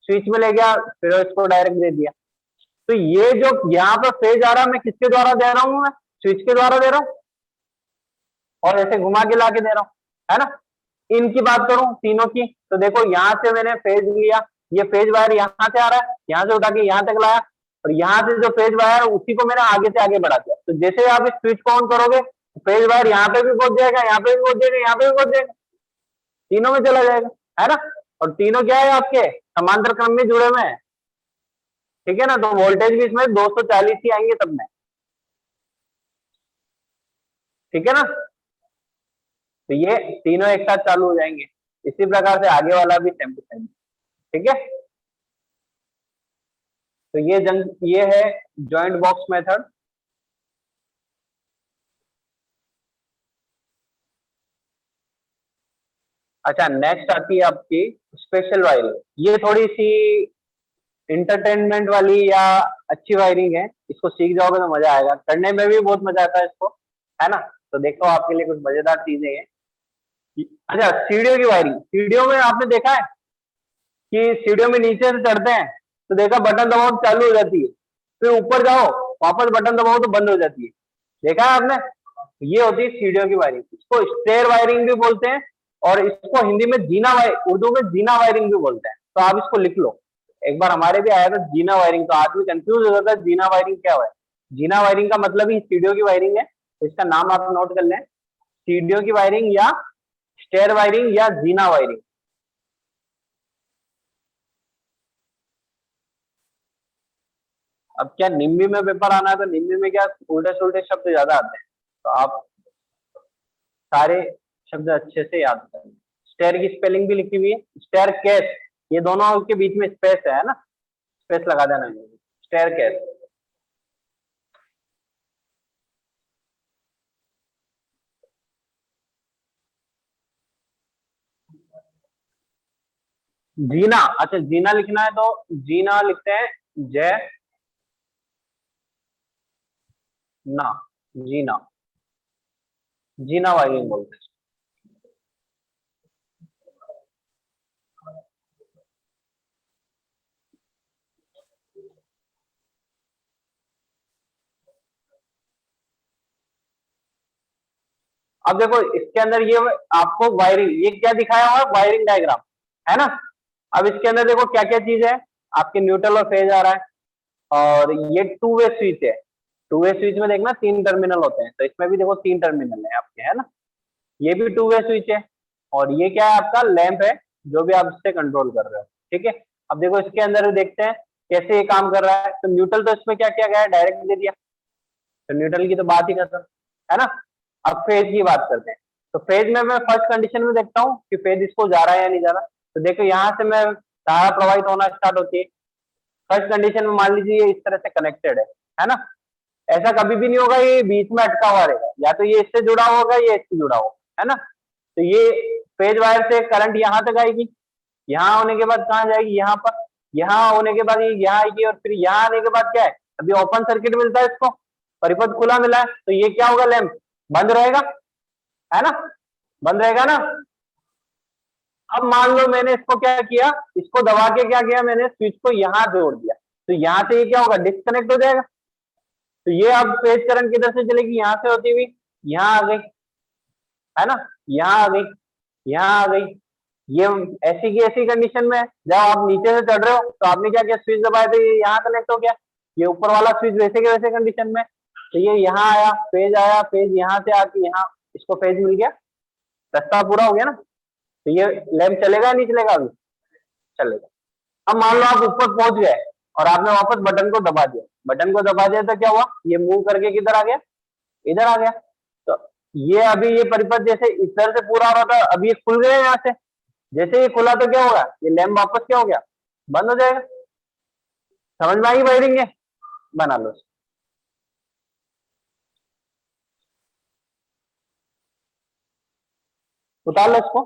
स्विच में ले गया, फिर इसको डायरेक्ट दे दिया। तो ये जो यहाँ पर फेज आ रहा है मैं किसके द्वारा दे रहा हूँ, मैं स्विच के द्वारा दे रहा हूँ और ऐसे घुमा के ला के दे रहा हूँ, है ना। इनकी बात करूं तीनों की, तो देखो यहाँ से मैंने फेज लिया, ये फेज वायर यहाँ से आ रहा है, यहाँ से उठा के यहाँ तक लाया, और यहाँ से जो फेज वायर उसी को मैंने आगे से आगे बढ़ा दिया। तो जैसे आप इस स्विच को ऑन करोगे फेज वायर यहाँ पे भी पहुंच जाएगा, यहाँ पे भी पहुंच जाएगा, यहाँ पे भी पहुंच जाएगा, तीनों में चला जाएगा, है ना। और तीनों क्या है आपके समांतर क्रम में जुड़े हुए हैं, ठीक है ना। तो वोल्टेज भी इसमें 240 ही आएंगे सब में, ठीक है ना। तो ये तीनों एक साथ चालू हो जाएंगे। इसी प्रकार से आगे वाला भी सेम टू सेम, ठीक है। तो ये है जॉइंट बॉक्स मेथड। अच्छा, नेक्स्ट आती है आपकी स्पेशल वायरिंग। ये थोड़ी सी इंटरटेनमेंट वाली या अच्छी वायरिंग है, इसको सीख जाओगे तो मजा आएगा, करने में भी बहुत मजा आता है इसको, है ना। तो देखो आपके लिए कुछ मजेदार चीजें हैं। अच्छा, सीढ़ियों की वायरिंग, सीढ़ियों में आपने देखा है कि सीढ़ियों में नीचे से चढ़ते हैं तो देखा बटन दबाओ तो चालू हो जाती है, फिर ऊपर जाओ वापस बटन दबाओ तो बंद हो जाती है, देखा है आपने। ये होती है सीढ़ियों की वायरिंग, इसको स्टेयर वायरिंग भी बोलते हैं, और इसको हिंदी में जीना उर्दू में जीना वायरिंग भी बोलते हैं। तो आप इसको लिख लो, एक बार हमारे भी आया था जीना वायरिंग, तो आदमी कंफ्यूज हो जाता है जीना वायरिंग क्या है। जीना वायरिंग का मतलब ही सीढ़ियों की वायरिंग है, तो इसका नाम आप नोट कर लें, सीढ़ियों की वायरिंग या स्टेयर वायरिंग या जीना वायरिंग। अब क्या निम्बी में पेपर आना है, तो निम्बी में क्या उल्टे सुल्टे शब्द ज्यादा आते हैं, तो आप सारे शब्द अच्छे से याद करें। स्टेयर की स्पेलिंग भी लिखी हुई है, स्टेयर केस, ये दोनों के बीच में स्पेस है ना, स्पेस लगा देना, स्टेयर केस। जीना, अच्छा जीना लिखना है तो जीना लिखते हैं जय ना, जीना, जीना वायरिंग बोलते हैं। अब देखो इसके अंदर ये आपको वायरिंग, ये क्या दिखाया हुआ है, वायरिंग डायग्राम, है ना। अब इसके अंदर देखो क्या क्या चीज है, आपके न्यूट्रल और फेज आ रहा है, और ये टू वे स्विच है। टू वे स्विच में देखना 3 टर्मिनल होते हैं, तो इसमें भी देखो 3 टर्मिनल है आपके, है ना। ये भी टू वे स्विच है, और ये क्या है आपका लैंप है, जो भी आप इससे कंट्रोल कर रहे हो, ठीक है। अब देखो इसके अंदर देखते हैं कैसे ये काम कर रहा है। तो न्यूट्रल तो इसमें क्या किया गया है, डायरेक्ट दे दिया, तो न्यूट्रल की तो बात ही खत्म, है ना। अब फेज की बात करते हैं, तो फेज में मैं फर्स्ट कंडीशन में देखता हूँ कि फेज इसको जा रहा है या नहीं जा रहा। तो देखो यहाँ से मैं धारा प्रवाहित होना स्टार्ट होती है, फर्स्ट कंडीशन में मान लीजिए ये इस तरह से कनेक्टेड है ना। ऐसा कभी भी नहीं होगा ये बीच में अटका हुआ रहेगा, या तो ये इससे जुड़ा होगा ये इससे जुड़ा होगा, है ना। तो ये फेज वायर से करंट यहाँ तक आएगी, यहाँ होने के बाद कहाँ जाएगी, यहाँ पर, यहाँ होने के बाद ये यहाँ आएगी, और फिर यहाँ आने के बाद क्या है, अभी ओपन सर्किट मिलता है इसको, परिपथ खुला मिला है, तो ये क्या होगा, लैंप बंद रहेगा, है ना, बंद रहेगा ना। अब मान लो मैंने इसको क्या किया, इसको दबा के क्या किया मैंने, स्विच को यहाँ जोड़ दिया, तो यहाँ से ये क्या होगा, डिस्कनेक्ट हो जाएगा। तो ये अब फेज करंट किधर से चलेगी, यहाँ से होती हुई यहाँ आ गई, है ना, यहाँ आ गई, यहाँ आ गई। ये ऐसी की ऐसी कंडीशन में है, जब आप नीचे से चढ़ रहे हो तो आपने क्या किया, स्विच दबाया तो ये यहाँ कनेक्ट हो गया, ये ऊपर वाला स्विच वैसे के वैसे कंडीशन में, तो ये यहाँ आया, फेज यहाँ से आके यहाँ इसको फेज मिल गया, रास्ता पूरा हो गया ना। तो ये लैंप चलेगा नहीं चलेगा, अभी चलेगा। अब मान लो आप ऊपर पहुंच गए और आपने वापस बटन को दबा दिया, बटन को दबा दिया तो क्या हुआ, ये मूव करके किधर आ गया, इधर आ गया। तो ये अभी ये परिपथ जैसे इधर से पूरा हो रहा था, अभी ये खुल गया यहाँ से, जैसे ये खुला तो क्या होगा, ये लैंप वापस क्या हो गया, बंद हो जाएगा। समझ में आई वायरिंग है, बना लो, उतार लो इसको।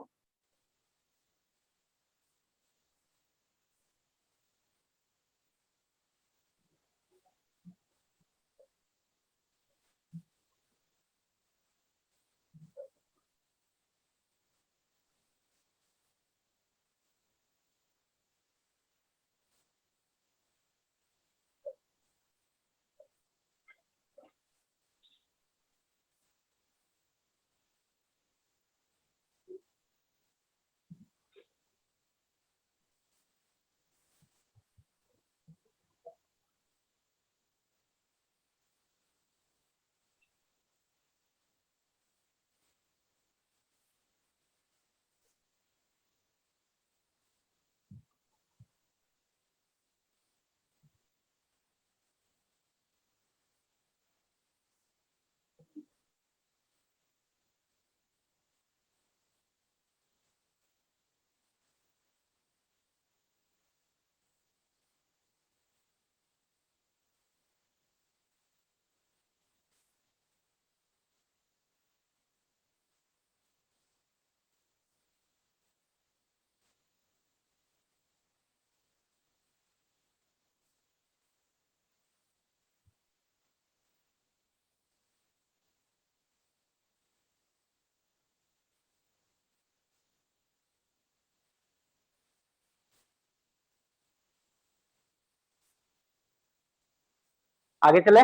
आगे चले।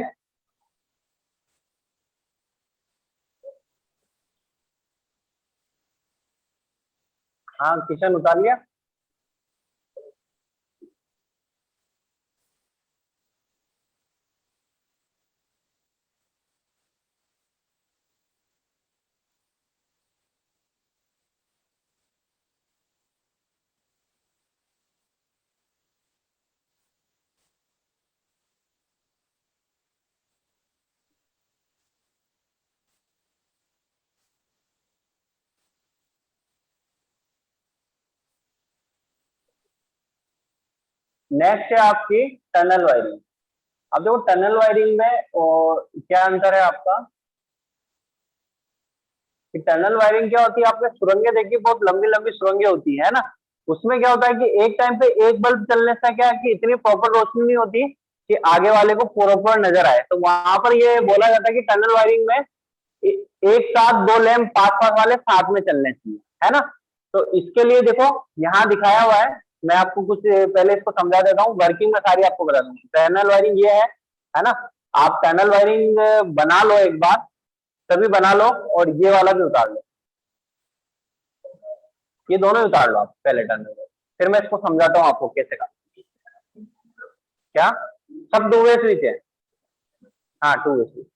हाँ, किचन उतार लिया। नेक्स्ट है आपकी टनल वायरिंग। अब देखो टनल वायरिंग में क्या अंतर है आपका, कि टनल वायरिंग क्या होती है, आपने सुरंगें देखी, बहुत लंबी लंबी सुरंगें होती है ना। उसमें क्या होता है कि एक टाइम पे एक बल्ब चलने से क्या है कि इतनी प्रॉपर रोशनी नहीं होती कि आगे वाले को प्रॉपर नजर आए, तो वहां पर ये बोला जाता है कि टनल वायरिंग में एक साथ दो लैंप पास पास वाले साथ में चलने चाहिए, है ना। तो इसके लिए देखो यहाँ दिखाया हुआ है, मैं आपको कुछ पहले इसको समझा देता हूँ, वर्किंग में सारी आपको बता दूंगा। टनल वायरिंग ये है ना। आप टनल वायरिंग बना लो एक बार, सभी बना लो, और ये वाला भी उतार लो, ये दोनों ही उतार लो आप पहले टनल में, फिर मैं इसको समझाता हूँ आपको कैसे का। क्या, सब टू वे स्विच है। हाँ, टू वे स्विच।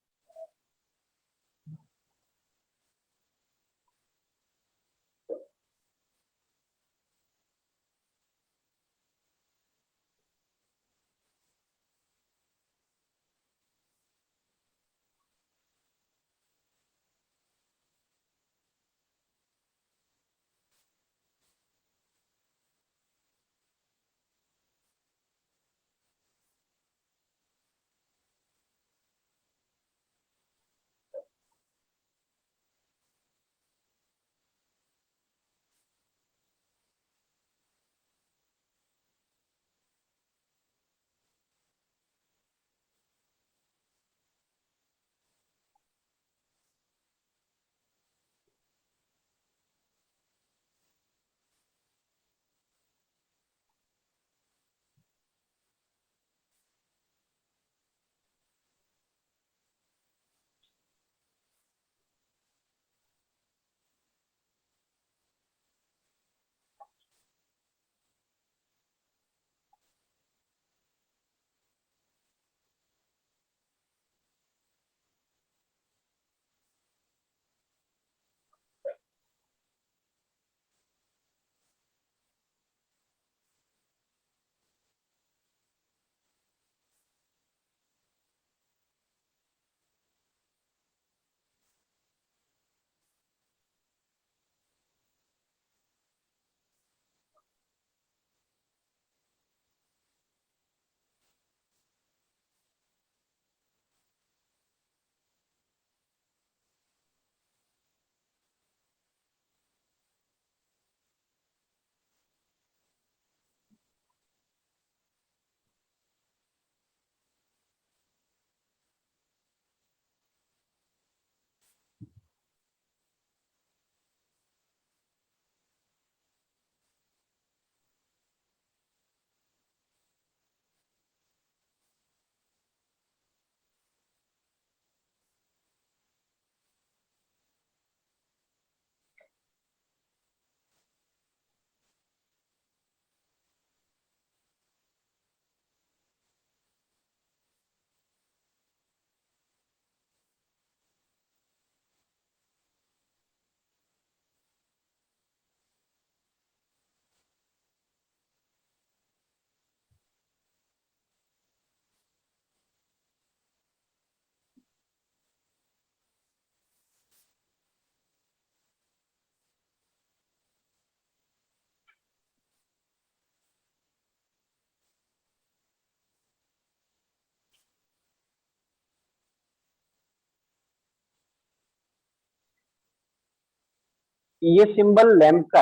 ये सिंबल लैंप का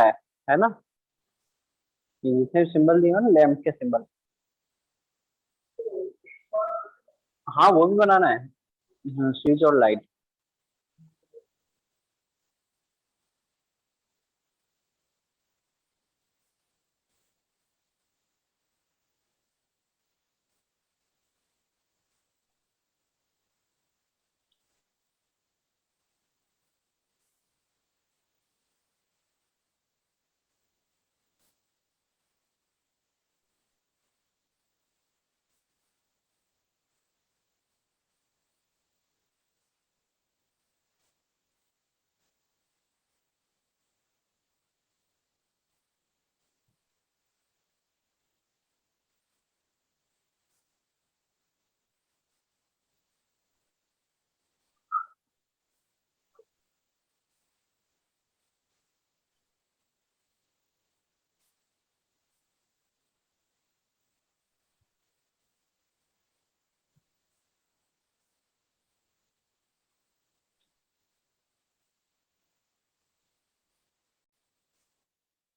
है ना। ये जितने सिंबल दिए ना लैंप के सिंबल, हाँ वो भी बनाना है, स्विच और लाइट।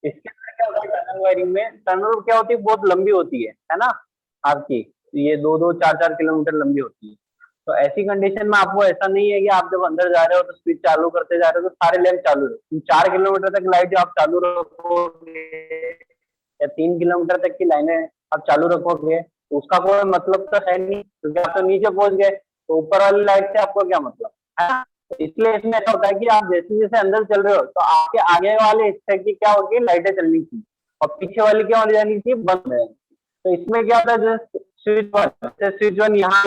इसके अंदर क्या होता है टनल वायरिंग में, टनल क्या होती है बहुत लंबी होती है ना आपकी, ये 2-2, 4-4 किलोमीटर लंबी होती है। तो ऐसी कंडीशन में आपको ऐसा नहीं है कि आप जब अंदर जा रहे हो तो स्विच चालू करते जा रहे हो तो सारे लैंप चालू रहे, 4 किलोमीटर तक लाइट आप चालू रखोगे या 3 किलोमीटर तक की लाइनें आप चालू रखोगे तो उसका कोई मतलब तो है नहीं, क्योंकि आप तो नीचे पहुंच गए तो ऊपर वाली लाइट से आपको क्या मतलब है ना। तो इसलिए इसमें ऐसा होता है कि आप जैसे जैसे अंदर चल रहे हो तो आपके आगे वाले हिस्से की क्या होगी, लाइटें चलनी चाहिए और पीछे वाली क्या हो जानी चाहिए, बंद हो जानी चाहिए। तो इसमें क्या होता है जैसे स्विच वन यहाँ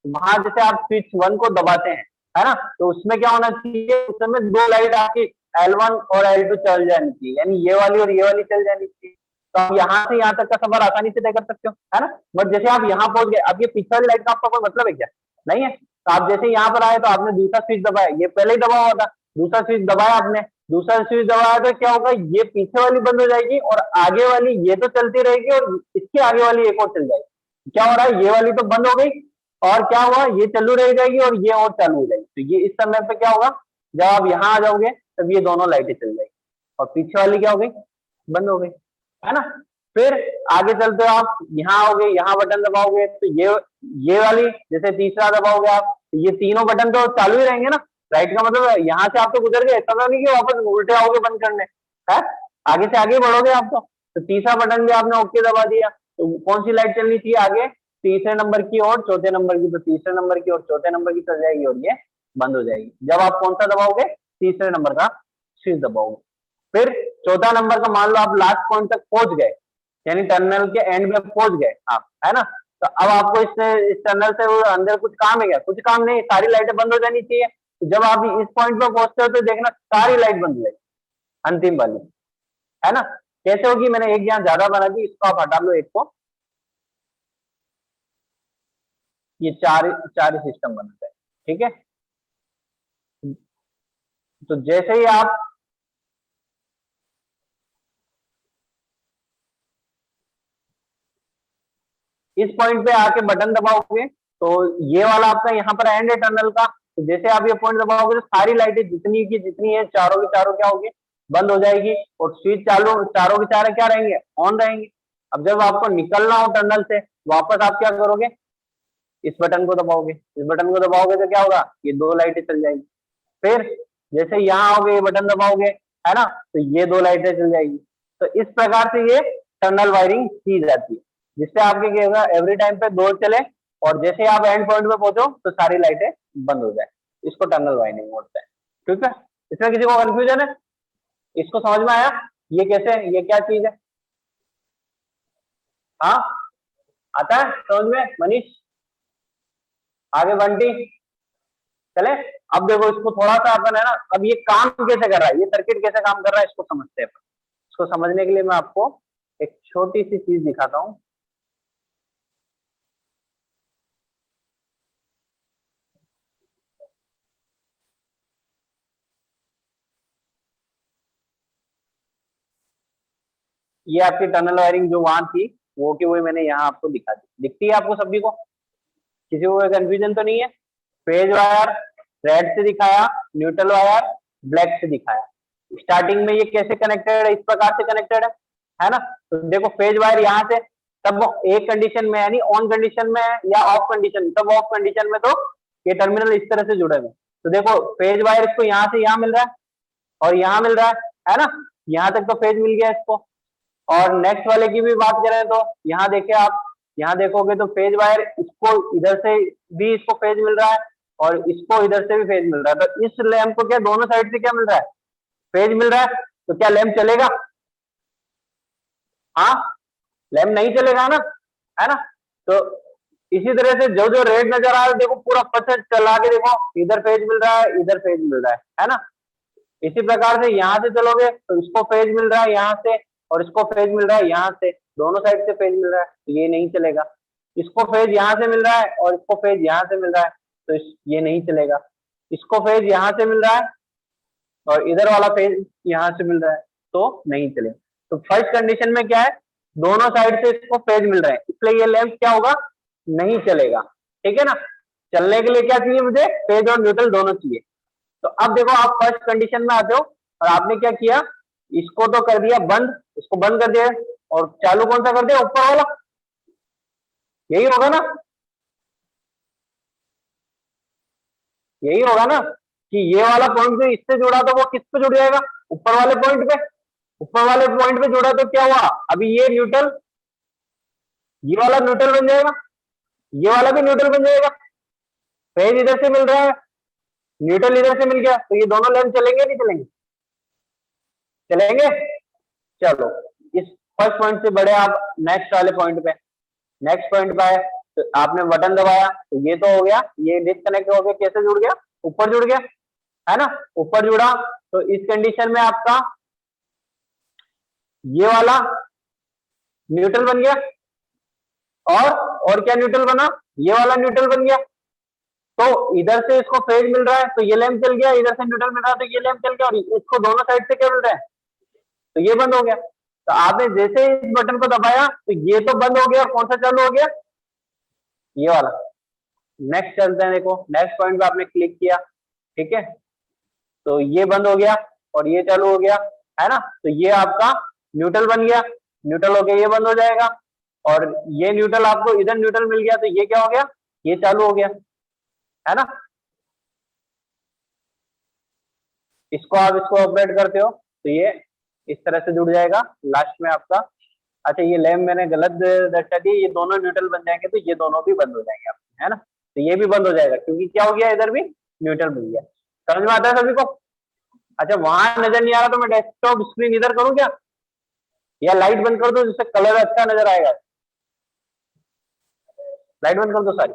वहां जैसे आप स्विच वन को दबाते हैं है ना, तो उसमें क्या होना चाहिए, उस समय दो लाइट आपकी L1 और L2 चल जानी चाहिए, यानी ये वाली और ये वाली चल जानी चाहिए। तो आप यहाँ से यहाँ तक का सफर आसानी से तय कर सकते हो है ना। बट जैसे आप यहाँ पहुंच गए, अब ये पीछे वाली लाइट का आपका कोई मतलब है क्या, नहीं है। तो आप जैसे यहाँ पर आए तो आपने दूसरा स्विच दबाया, ये पहले ही दबा हुआ था, दूसरा स्विच दबाया आपने, दूसरा स्विच दबाया तो क्या होगा, ये पीछे वाली बंद हो जाएगी और आगे वाली ये तो चलती रहेगी और इसके आगे वाली एक और चल जाएगी। क्या हो रहा है, ये वाली तो बंद हो गई और क्या हुआ, ये चालू रह जाएगी और ये और चालू हो जाएगी। तो ये इस समय पे क्या होगा, जब आप यहाँ आ जाओगे तब ये दोनों लाइटें चल जाएगी और पीछे वाली क्या हो गई, बंद हो गई है ना। फिर आगे चलते हो आप, यहाँ आओगे, यहाँ बटन दबाओगे तो ये वाली जैसे तीसरा दबाओगे आप, ये तीनों बटन तो चालू ही रहेंगे ना। राइट का मतलब यहाँ से आप तो गुजर गए, ऐसा नहीं कि वापस उल्टे आओगे बंद करने है, आगे से आगे बढ़ोगे आप तो तीसरा बटन भी आपने ओके दबा दिया, तो कौन सी लाइट चलनी चाहिए आगे, तीसरे नंबर की और चौथे नंबर की, तो तीसरे नंबर की और चौथे नंबर की चल जाएगी और ये बंद हो जाएगी। जब आप कौन सा दबाओगे, तीसरे नंबर का स्विच दबाओगे। फिर चौथा नंबर का मान लो आप लास्ट पॉइंट तक पहुंच गए, यानी टनल के एंड में पहुंच गए आप है ना। तो अब आपको इस टनल से वो अंदर कुछ काम है क्या, कुछ काम नहीं, सारी लाइटें बंद हो जानी चाहिए। तो जब आप इस पॉइंट पर पहुंचते हो तो देखना सारी लाइट बंद हो जाएगी, अंतिम वाली है ना। कैसे होगी, मैंने एक यहाँ ज्यादा बना दी, इसको आप हटा लो एक को, ये चार चार सिस्टम बनता है ठीक है। तो जैसे ही आप इस पॉइंट पे आके बटन दबाओगे तो ये वाला आपका यहाँ पर एंड है टनल का, तो जैसे आप ये पॉइंट दबाओगे तो सारी लाइटें जितनी की जितनी है चारों की चारों क्या होगी, बंद हो जाएगी और स्विच चालू, चारों के चारों क्या रहेंगे, ऑन रहेंगे। अब जब आपको निकलना हो टनल से वापस, आप क्या करोगे, इस बटन को दबाओगे, इस बटन को दबाओगे तो क्या होगा, ये दो लाइटें चल जाएगी। फिर जैसे यहाँ आओगे, ये बटन दबाओगे है ना, तो ये दो लाइटें चल जाएगी। तो इस प्रकार से ये टनल वायरिंग की जाती है, जिससे आपके क्या होगा, एवरी टाइम पे दो चले और जैसे आप एंड पॉइंट पे पहुंचो तो सारी लाइटें बंद हो जाए। इसको टनल वायरिंग बोलते हैं ठीक है। इसमें किसी को कंफ्यूजन है, इसको समझ में आया, ये कैसे, ये क्या चीज है, हाँ आता है समझ में मनीष, आगे बंटी चले। अब देखो इसको थोड़ा सा अपन है ना, अब ये काम कैसे कर रहा है, ये सर्किट कैसे काम कर रहा है इसको समझते हैं। इसको समझने के लिए मैं आपको एक छोटी सी चीज दिखाता हूँ। ये आपकी टनल वायरिंग जो वहां थी वो की वही मैंने यहाँ आपको दिखा दी, दिखती है आपको सभी को, किसी को कंफ्यूजन तो नहीं है। फेज वायर रेड से दिखाया, न्यूट्रल वायर ब्लैक से दिखाया। स्टार्टिंग में ये कैसे कनेक्टेड है, इस प्रकार से कनेक्टेड है ना। तो देखो फेज वायर यहाँ से तब एक कंडीशन में यानी ऑन कंडीशन में या ऑफ कंडीशन, तब ऑफ कंडीशन में तो ये टर्मिनल इस तरह से जुड़े हुए। तो देखो फेज वायर इसको यहाँ से यहाँ मिल रहा है और यहाँ मिल रहा है ना, यहाँ तक तो फेज मिल गया इसको। और नेक्स्ट वाले की भी बात करें तो यहाँ देखिए आप, यहाँ देखोगे तो फेज वायर इसको इधर से भी इसको फेज मिल रहा है और इसको इधर से भी फेज मिल रहा है। तो इस लैंप को क्या दोनों साइड से क्या मिल रहा है, फेज मिल रहा है। तो क्या लैंप चलेगा, हाँ लैंप नहीं चलेगा ना, है ना। तो इसी तरह से जो जो रेड नजर आ रहा है देखो पूरा पथ चला के देखो, इधर फेज मिल रहा है इधर फेज मिल रहा है ना। इसी प्रकार से यहाँ से चलोगे तो इसको फेज मिल रहा है यहाँ से और इसको फेज मिल रहा है यहाँ से, दोनों साइड से फेज मिल रहा है, तो ये नहीं चलेगा। इसको फेज यहाँ से मिल रहा है और इसको फेज यहाँ से मिल रहा है, तो ये नहीं चलेगा। इसको फेज यहाँ से मिल रहा है और इधर वाला फेज यहाँ से मिल रहा है, तो नहीं चलेगा। तो फर्स्ट कंडीशन में क्या है, दोनों साइड से इसको फेज मिल रहा है, इसलिए ये लैंप क्या होगा, नहीं चलेगा। ठीक है ना। चलने के लिए क्या चाहिए मुझे, फेज और न्यूट्रल दोनों चाहिए। तो अब देखो आप फर्स्ट कंडीशन में आते हो और आपने क्या किया, इसको तो कर दिया बंद, इसको बंद कर दिया, और चालू कौन सा कर दिया, ऊपर वाला। यही होगा ना, यही होगा ना कि ये वाला पॉइंट जो इससे जुड़ा था वो किस पे जुड़ जाएगा, ऊपर वाले पॉइंट पे। ऊपर वाले पॉइंट पे जुड़ा तो क्या हुआ, अभी ये न्यूट्रल, ये वाला न्यूट्रल बन जाएगा, ये वाला भी न्यूट्रल बन जाएगा। फेज इधर से मिल रहा है, न्यूट्रल इधर से मिल गया, तो ये दोनों लेंथ चलेंगे नहीं चलेंगे, चलेंगे। चलो, इस फर्स्ट पॉइंट से बढ़े आप नेक्स्ट वाले पॉइंट पे। नेक्स्ट पॉइंट पे आए तो आपने बटन दबाया, तो ये तो हो गया, ये डिस्कनेक्ट हो गया, कैसे जुड़ गया, ऊपर जुड़ गया, है ना, ऊपर जुड़ा। तो इस कंडीशन में आपका ये वाला न्यूट्रल बन गया, और क्या न्यूट्रल बना, ये वाला न्यूट्रल बन गया। तो इधर से इसको फेज मिल रहा है तो ये लैंप चल गया, इधर से न्यूट्रल मिल रहा है तो ये लैंप चल गया, और इसको दोनों साइड से क्या मिल रहा है, तो ये बंद हो गया। तो आपने जैसे इस बटन को दबाया तो ये तो बंद हो गया, और कौन सा चालू हो गया, ये वाला। नेक्स्ट चलते हैं, देखो नेक्स्ट पॉइंट पे आपने क्लिक किया, ठीक है, तो ये बंद हो गया और ये चालू हो गया, है ना। तो ये आपका न्यूट्रल बन गया, न्यूट्रल हो गया, ये बंद हो जाएगा, और ये न्यूट्रल आपको इधर न्यूट्रल मिल गया, तो ये क्या हो गया, ये चालू हो गया, है ना। इसको आप इसको ऑपरेट करते हो तो ये इस तरह से जुड़ जाएगा लास्ट में आपका। अच्छा, ये लैम्प मैंने गलत दर्शा दी, ये दोनों न्यूट्रल बन जाएंगे तो ये दोनों भी बंद हो जाएंगे आपके, है ना। तो ये भी बंद हो जाएगा क्योंकि क्या हो गया, इधर भी न्यूट्रल मिल गया। समझ में आता है सभी को। अच्छा, वहां नजर नहीं आ रहा तो मैं डेस्कटॉप स्क्रीन इधर करूँ क्या, या लाइट बंद कर दो जिससे कलर अच्छा नजर आएगा। लाइट बंद कर दो सारी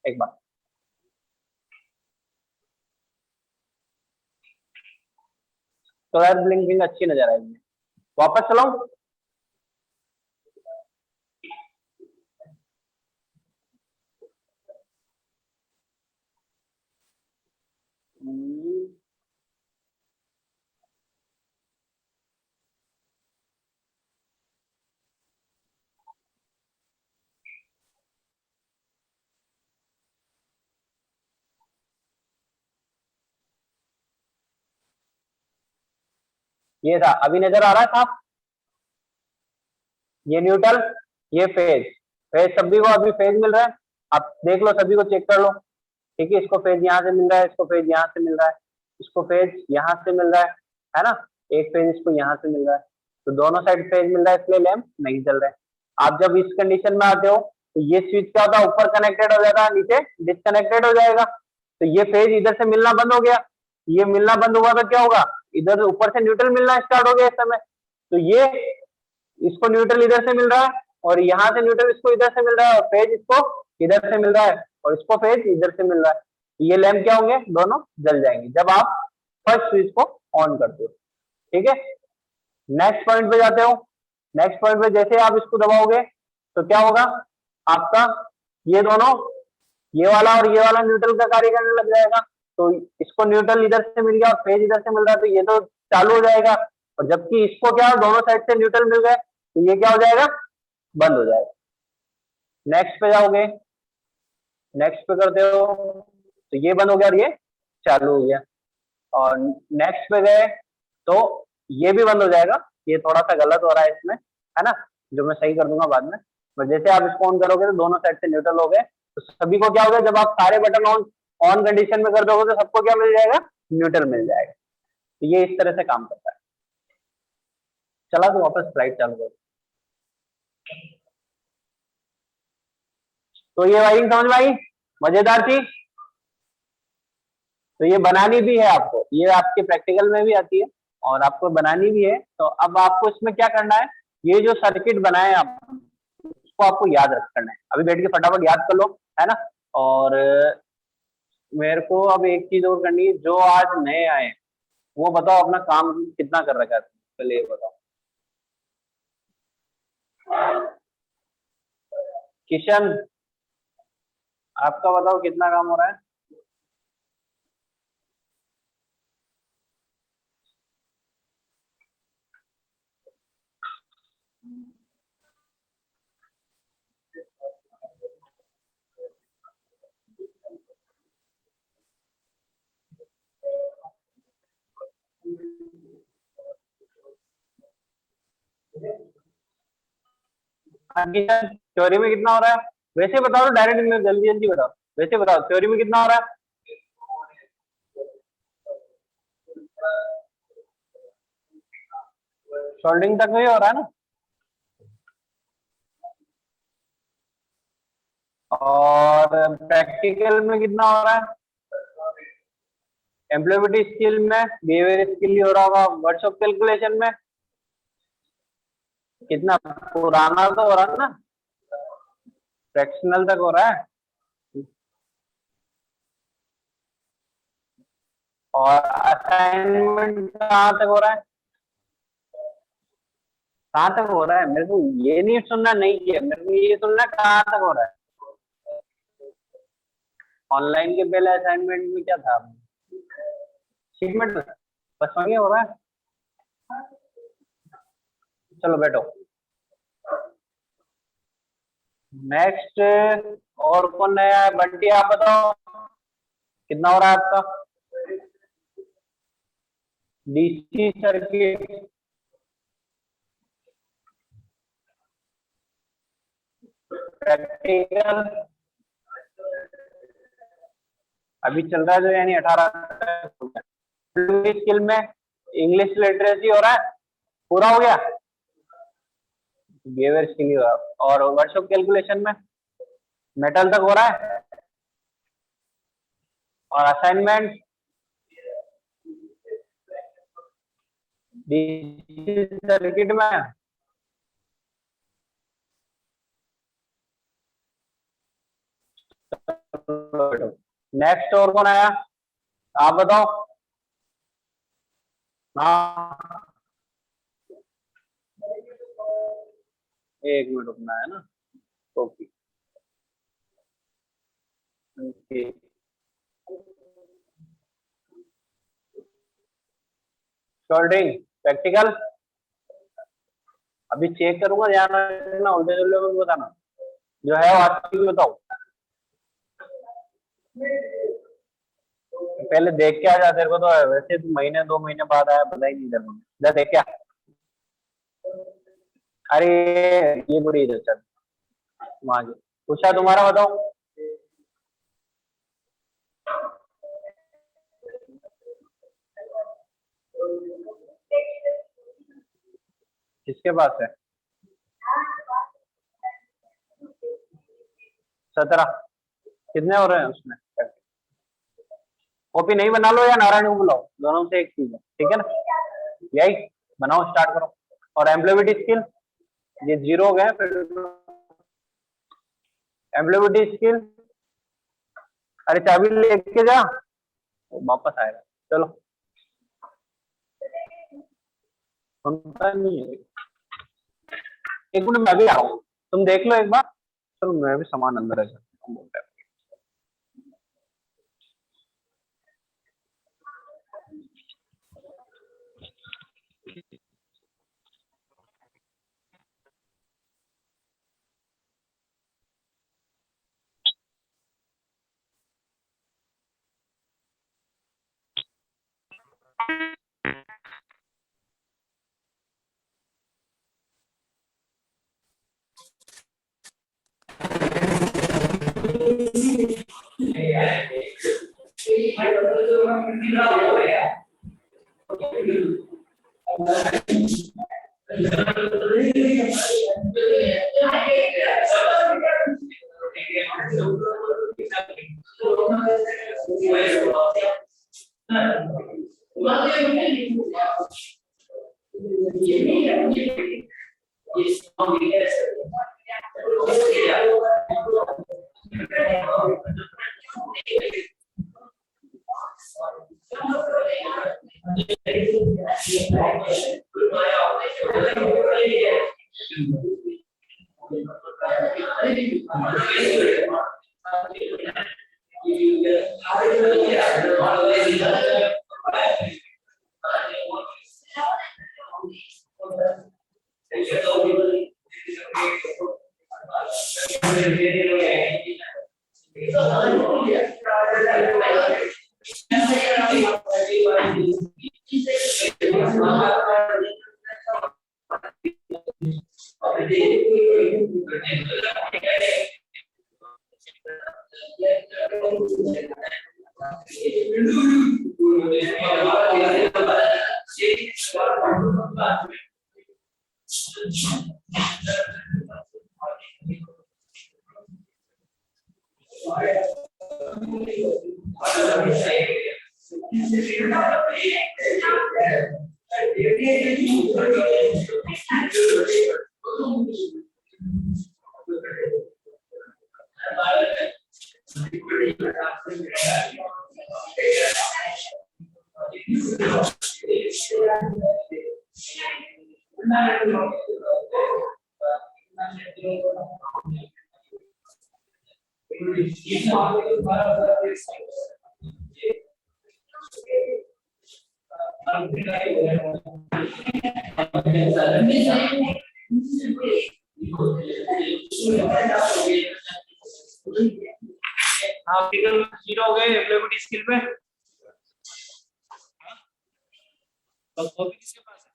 एक बार, तो यार ब्लिंकिंग अच्छी नजर आएगी। वापस चलाऊं, ये था, अभी नजर आ रहा है साहब, ये न्यूट्रल, ये फेज। फेज सभी को अभी फेज मिल रहा है, आप देख लो, सभी को चेक कर लो, ठीक है। इसको फेज यहाँ से मिल रहा है, इसको फेज यहाँ से मिल रहा है, इसको फेज यहाँ से मिल रहा है ना। एक फेज इसको यहाँ से मिल रहा है, तो दोनों साइड फेज मिल रहा है, इसलिए लैंप नहीं जल रहा है। आप जब इस कंडीशन में आते हो तो ये स्विच क्या होता है, ऊपर कनेक्टेड हो जाता है, नीचे डिसकनेक्टेड हो जाएगा। तो ये फेज इधर से मिलना बंद हो गया, ये मिलना बंद हुआ तो क्या होगा, इधर ऊपर से न्यूट्रल मिलना स्टार्ट हो गया इस समय। तो ये इसको न्यूट्रल इधर से मिल रहा है, और यहाँ से न्यूट्रल इसको इधर से मिल रहा है, और फेज इसको इधर से मिल रहा है, और इसको फेज इधर से मिल रहा है। तो ये लैंप क्या होंगे, दोनों जल जाएंगे जब आप फर्स्ट स्विच को ऑन करते हो, ठीक है। नेक्स्ट पॉइंट पे जाते हो। नेक्स्ट पॉइंट पे जैसे आप इसको दबाओगे तो क्या होगा, आपका ये दोनों, ये वाला और ये वाला न्यूट्रल का कार्य करने लग जाएगा। तो इसको न्यूट्रल इधर से मिल गया और फेज इधर से मिल रहा है, तो ये तो चालू हो जाएगा, और जबकि इसको क्या, दोनों साइड से न्यूट्रल मिल गए, तो ये क्या हो जाएगा, बंद हो जाएगा। नेक्स्ट पे जाओगे, नेक्स्ट पे करते हो तो ये बंद हो गया और ये चालू हो गया, और नेक्स्ट पे गए तो ये भी बंद हो जाएगा। ये थोड़ा सा गलत हो रहा है इसमें, है ना, जो मैं सही कर दूंगा बाद में। पर जैसे आप इसको ऑन करोगे तो दोनों साइड से न्यूट्रल हो गए, तो सभी को क्या होगा, जब आप सारे बटन ऑन ऑन कंडीशन में कर दोगे तो सबको क्या मिल जाएगा, न्यूट्रल मिल जाएगा। तो ये इस तरह से काम करता है। चला तो वापस स्लाइड चालू करो। तो ये वायरिंग समझ में आई, मजेदार थी। तो ये बनानी भी है आपको, ये आपके प्रैक्टिकल में भी आती है और आपको बनानी भी है। तो अब आपको इसमें क्या करना है, ये जो सर्किट बनाए आप, उसको आपको याद रखना है। अभी बैठ के फटाफट याद कर लो, है ना। और मेरे को अब एक चीज और करनी है, जो आज नए आए वो बताओ अपना काम कितना कर रखा है, पहले ये बताओ। किशन, आपका बताओ कितना काम हो रहा है। थ्योरी में कितना हो रहा है? वैसे बताओ डायरेक्ट, में जल्दी जल्दी बताओ, वैसे बताओ थ्योरी में कितना हो रहा है? सोल्डिंग तक ही हो रहा है ना। और प्रैक्टिकल में कितना हो रहा है? एम्प्लॉयबिलिटी स्किल में, बिहेवियर स्किल ही हो रहा होगा। वर्ड्स ऑफ कैलकुलेशन में कितना पुराना तो हो रहा है ना, फ्रैक्शनल तक हो रहा है। और असाइनमेंट कहाँ तक हो रहा है? कहाँ तक हो रहा है? मेरे को ये नहीं सुनना नहीं है, मेरे को ये सुनना कहाँ तक हो रहा है। ऑनलाइन के पहले असाइनमेंट में क्या था? शिपमेंट में बस वही हो रहा है। चलो बैठो। नेक्स्ट और कौन नया है? बंटी आप बताओ कितना हो रहा है आपका? डीसी सर्किट, प्रैक्टिकल अभी चल रहा है जो, यानी 18 स्किल में इंग्लिश लिटरेसी हो रहा है, पूरा हो गया। बिहेवियर स्किल ही हो रहा है। और वर्ड्स ऑफ कैलकुलेशन में मेटल तक हो रहा है। और असाइनमेंट डीसी सर्किट में नेक्स्ट और कौन आया? आप बताओ। हाँ एक मिनट रुकना है ना। ओके सोल्डरिंग प्रैक्टिकल अभी चेक करूंगा, ध्यान रखना, उल्टे जुल्टे में बताना, जो है वो आपकी बताओ। पहले देख के आ जा, तेरे को तो वैसे तो महीने 2 महीने बाद आया, पता ही नहीं तेरे को। जा देख क्या। अरे ये बुरी है, चल वहां पूछा, तुम्हारा बताओ। किसके पास है? 17 कितने हो रहे हैं उसमें? कॉपी नहीं बना लो या नारायण को बुलाओ, दोनों से एक चीज है, ठीक है ना। यही बनाओ, स्टार्ट करो। और एम्प्लॉयबिलिटी स्किल ये 0 हो गए, फिर एम्प्लॉयबिलिटी स्किल, अरे चाबी लेके जा, वापस आएगा। चलो सुनता नहीं है। एक मिनट मैं भी आ रहा हूँ, तुम देख लो एक बार। चलो मैं भी सामान अंदर है। हाँ फिगर 0 हो गए एबिलिटी स्किल में। तो कॉपी किसके पास है?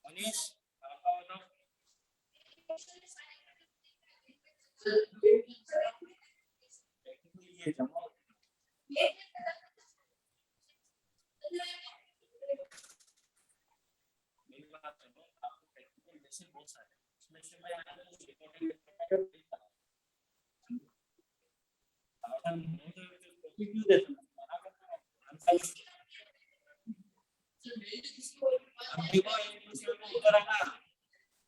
मनीष आपका बताओ। ये जमा मेरी बात सुनो, आपको टेक्निकल जैसे बहुत सारे उसमें से मैं आपको कॉपी क्यों देता हूँ? मना करता हूँ आंसर अब देखो एक दूसरे को उधर है ना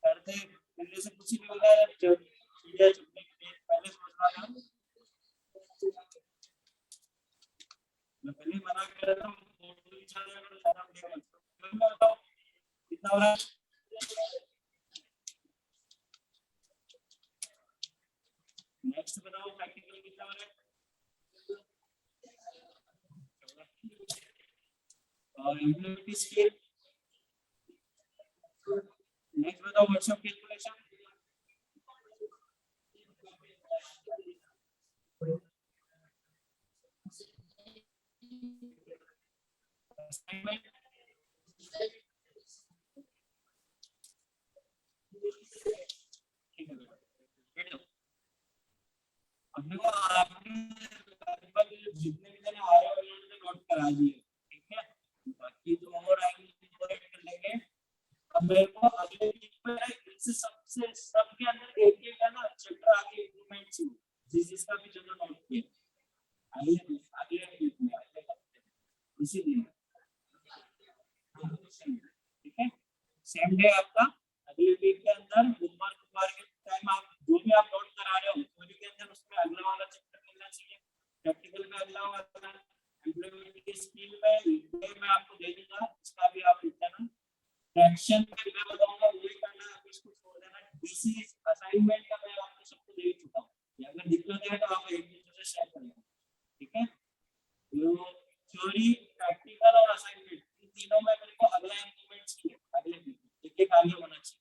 करते पहले से कुछ ही नहीं होगा जब ये चुपने के लिए पहले सोचना था। मैं पहले मना कर रहा था फोटो खींचा जाएगा तो ज्यादा बढ़िया लगता है। बताओ कितना हो रहा है? नेक्स्ट बताओ प्रैक्टिकल कितना हो रहा है? और एम्प्लॉयबिलिटी स्किल नेक्स्ट बताओ वर्कशॉप कैलकुलेशन असाइनमेंट ठीक है बेटा अपने को आपने लगभग जितने भी जने आ रहे हो उन्होंने नोट करा दिए ठीक है बाकी जो और आएंगे वो ऐड कर लेंगे। अब मेरे को अगले वीक में इनसे सबसे सबके अंदर एक एक है ना चैप्टर आगे इंप्रूवमेंट चाहिए जिसका भी जो नोट किया अगले वीक में इसी दिन ठीक है सेम डे आपका अगले वीक के अंदर बुधवार के टाइम आप जो भी आप नोट करा रहे हो थ्योरी के अंदर उसमें अगला वाला चैप्टर मिलना चाहिए प्रैक्टिकल में अगला वाला एम्प्लॉयबिलिटी स्किल में मैं आपको दे दूंगा इसका भी आप लिख लेना। फ्रैक्शन में मैं बताऊंगा वही करना आप इसको छोड़ देना। डीसी असाइनमेंट का मैं आपको सबको दे चुका हूं अगर दिक्कत है तो आप एक दूसरे से शेयर करें ठीक है। तो थ्योरी प्रैक्टिकल और असाइनमेंट इन तीनों में मेरे को अगला इंप्रूवमेंट चाहिए अगले वीक एक एक आगे होना चाहिए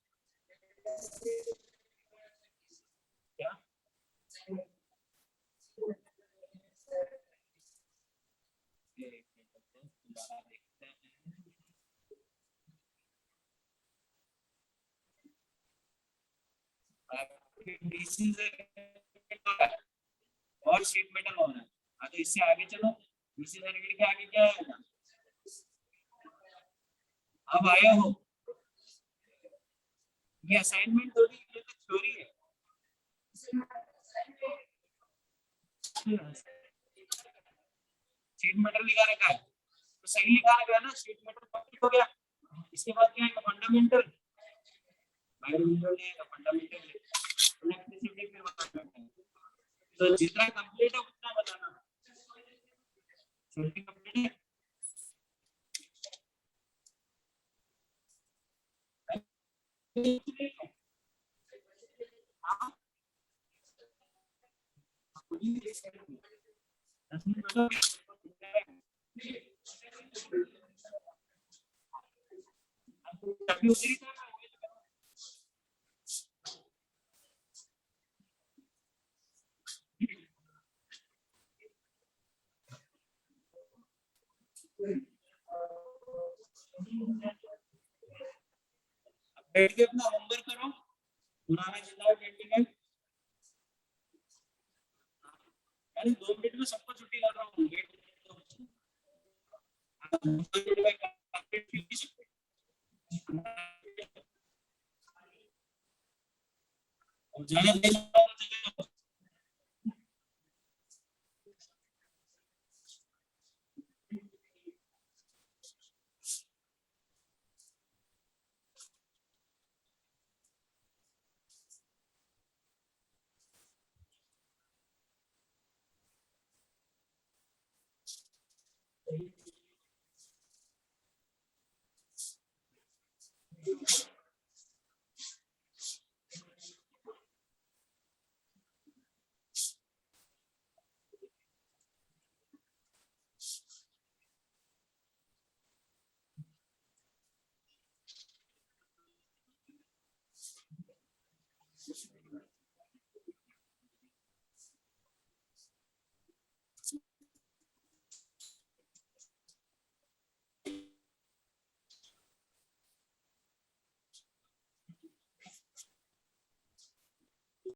क्या डीसी से और शीट मेटल हो रहा है। हाँ तो इससे आगे चलो डीसी सर्किट के आगे क्या है अब आया हो ये असाइनमेंट थोड़ी ये तो थ्योरी है शीट मेटल लिखा रखा है तो सही लिखा रखा है ना शीट मेटल कंप्लीट हो गया। इसके बाद क्या है फंडामेंटल फंडामेंटल इलेक्ट्रिसिटी पे बताना तो जितना कंप्लीट है उतना बताना छोटी कंप्लीट है
बैठ के अपना होमवर्क करो, पुराना जितना पेंटिंग है। अरे 2 मिनट में सबको छुट्टी कर रहा हूँ। ज्यादा देर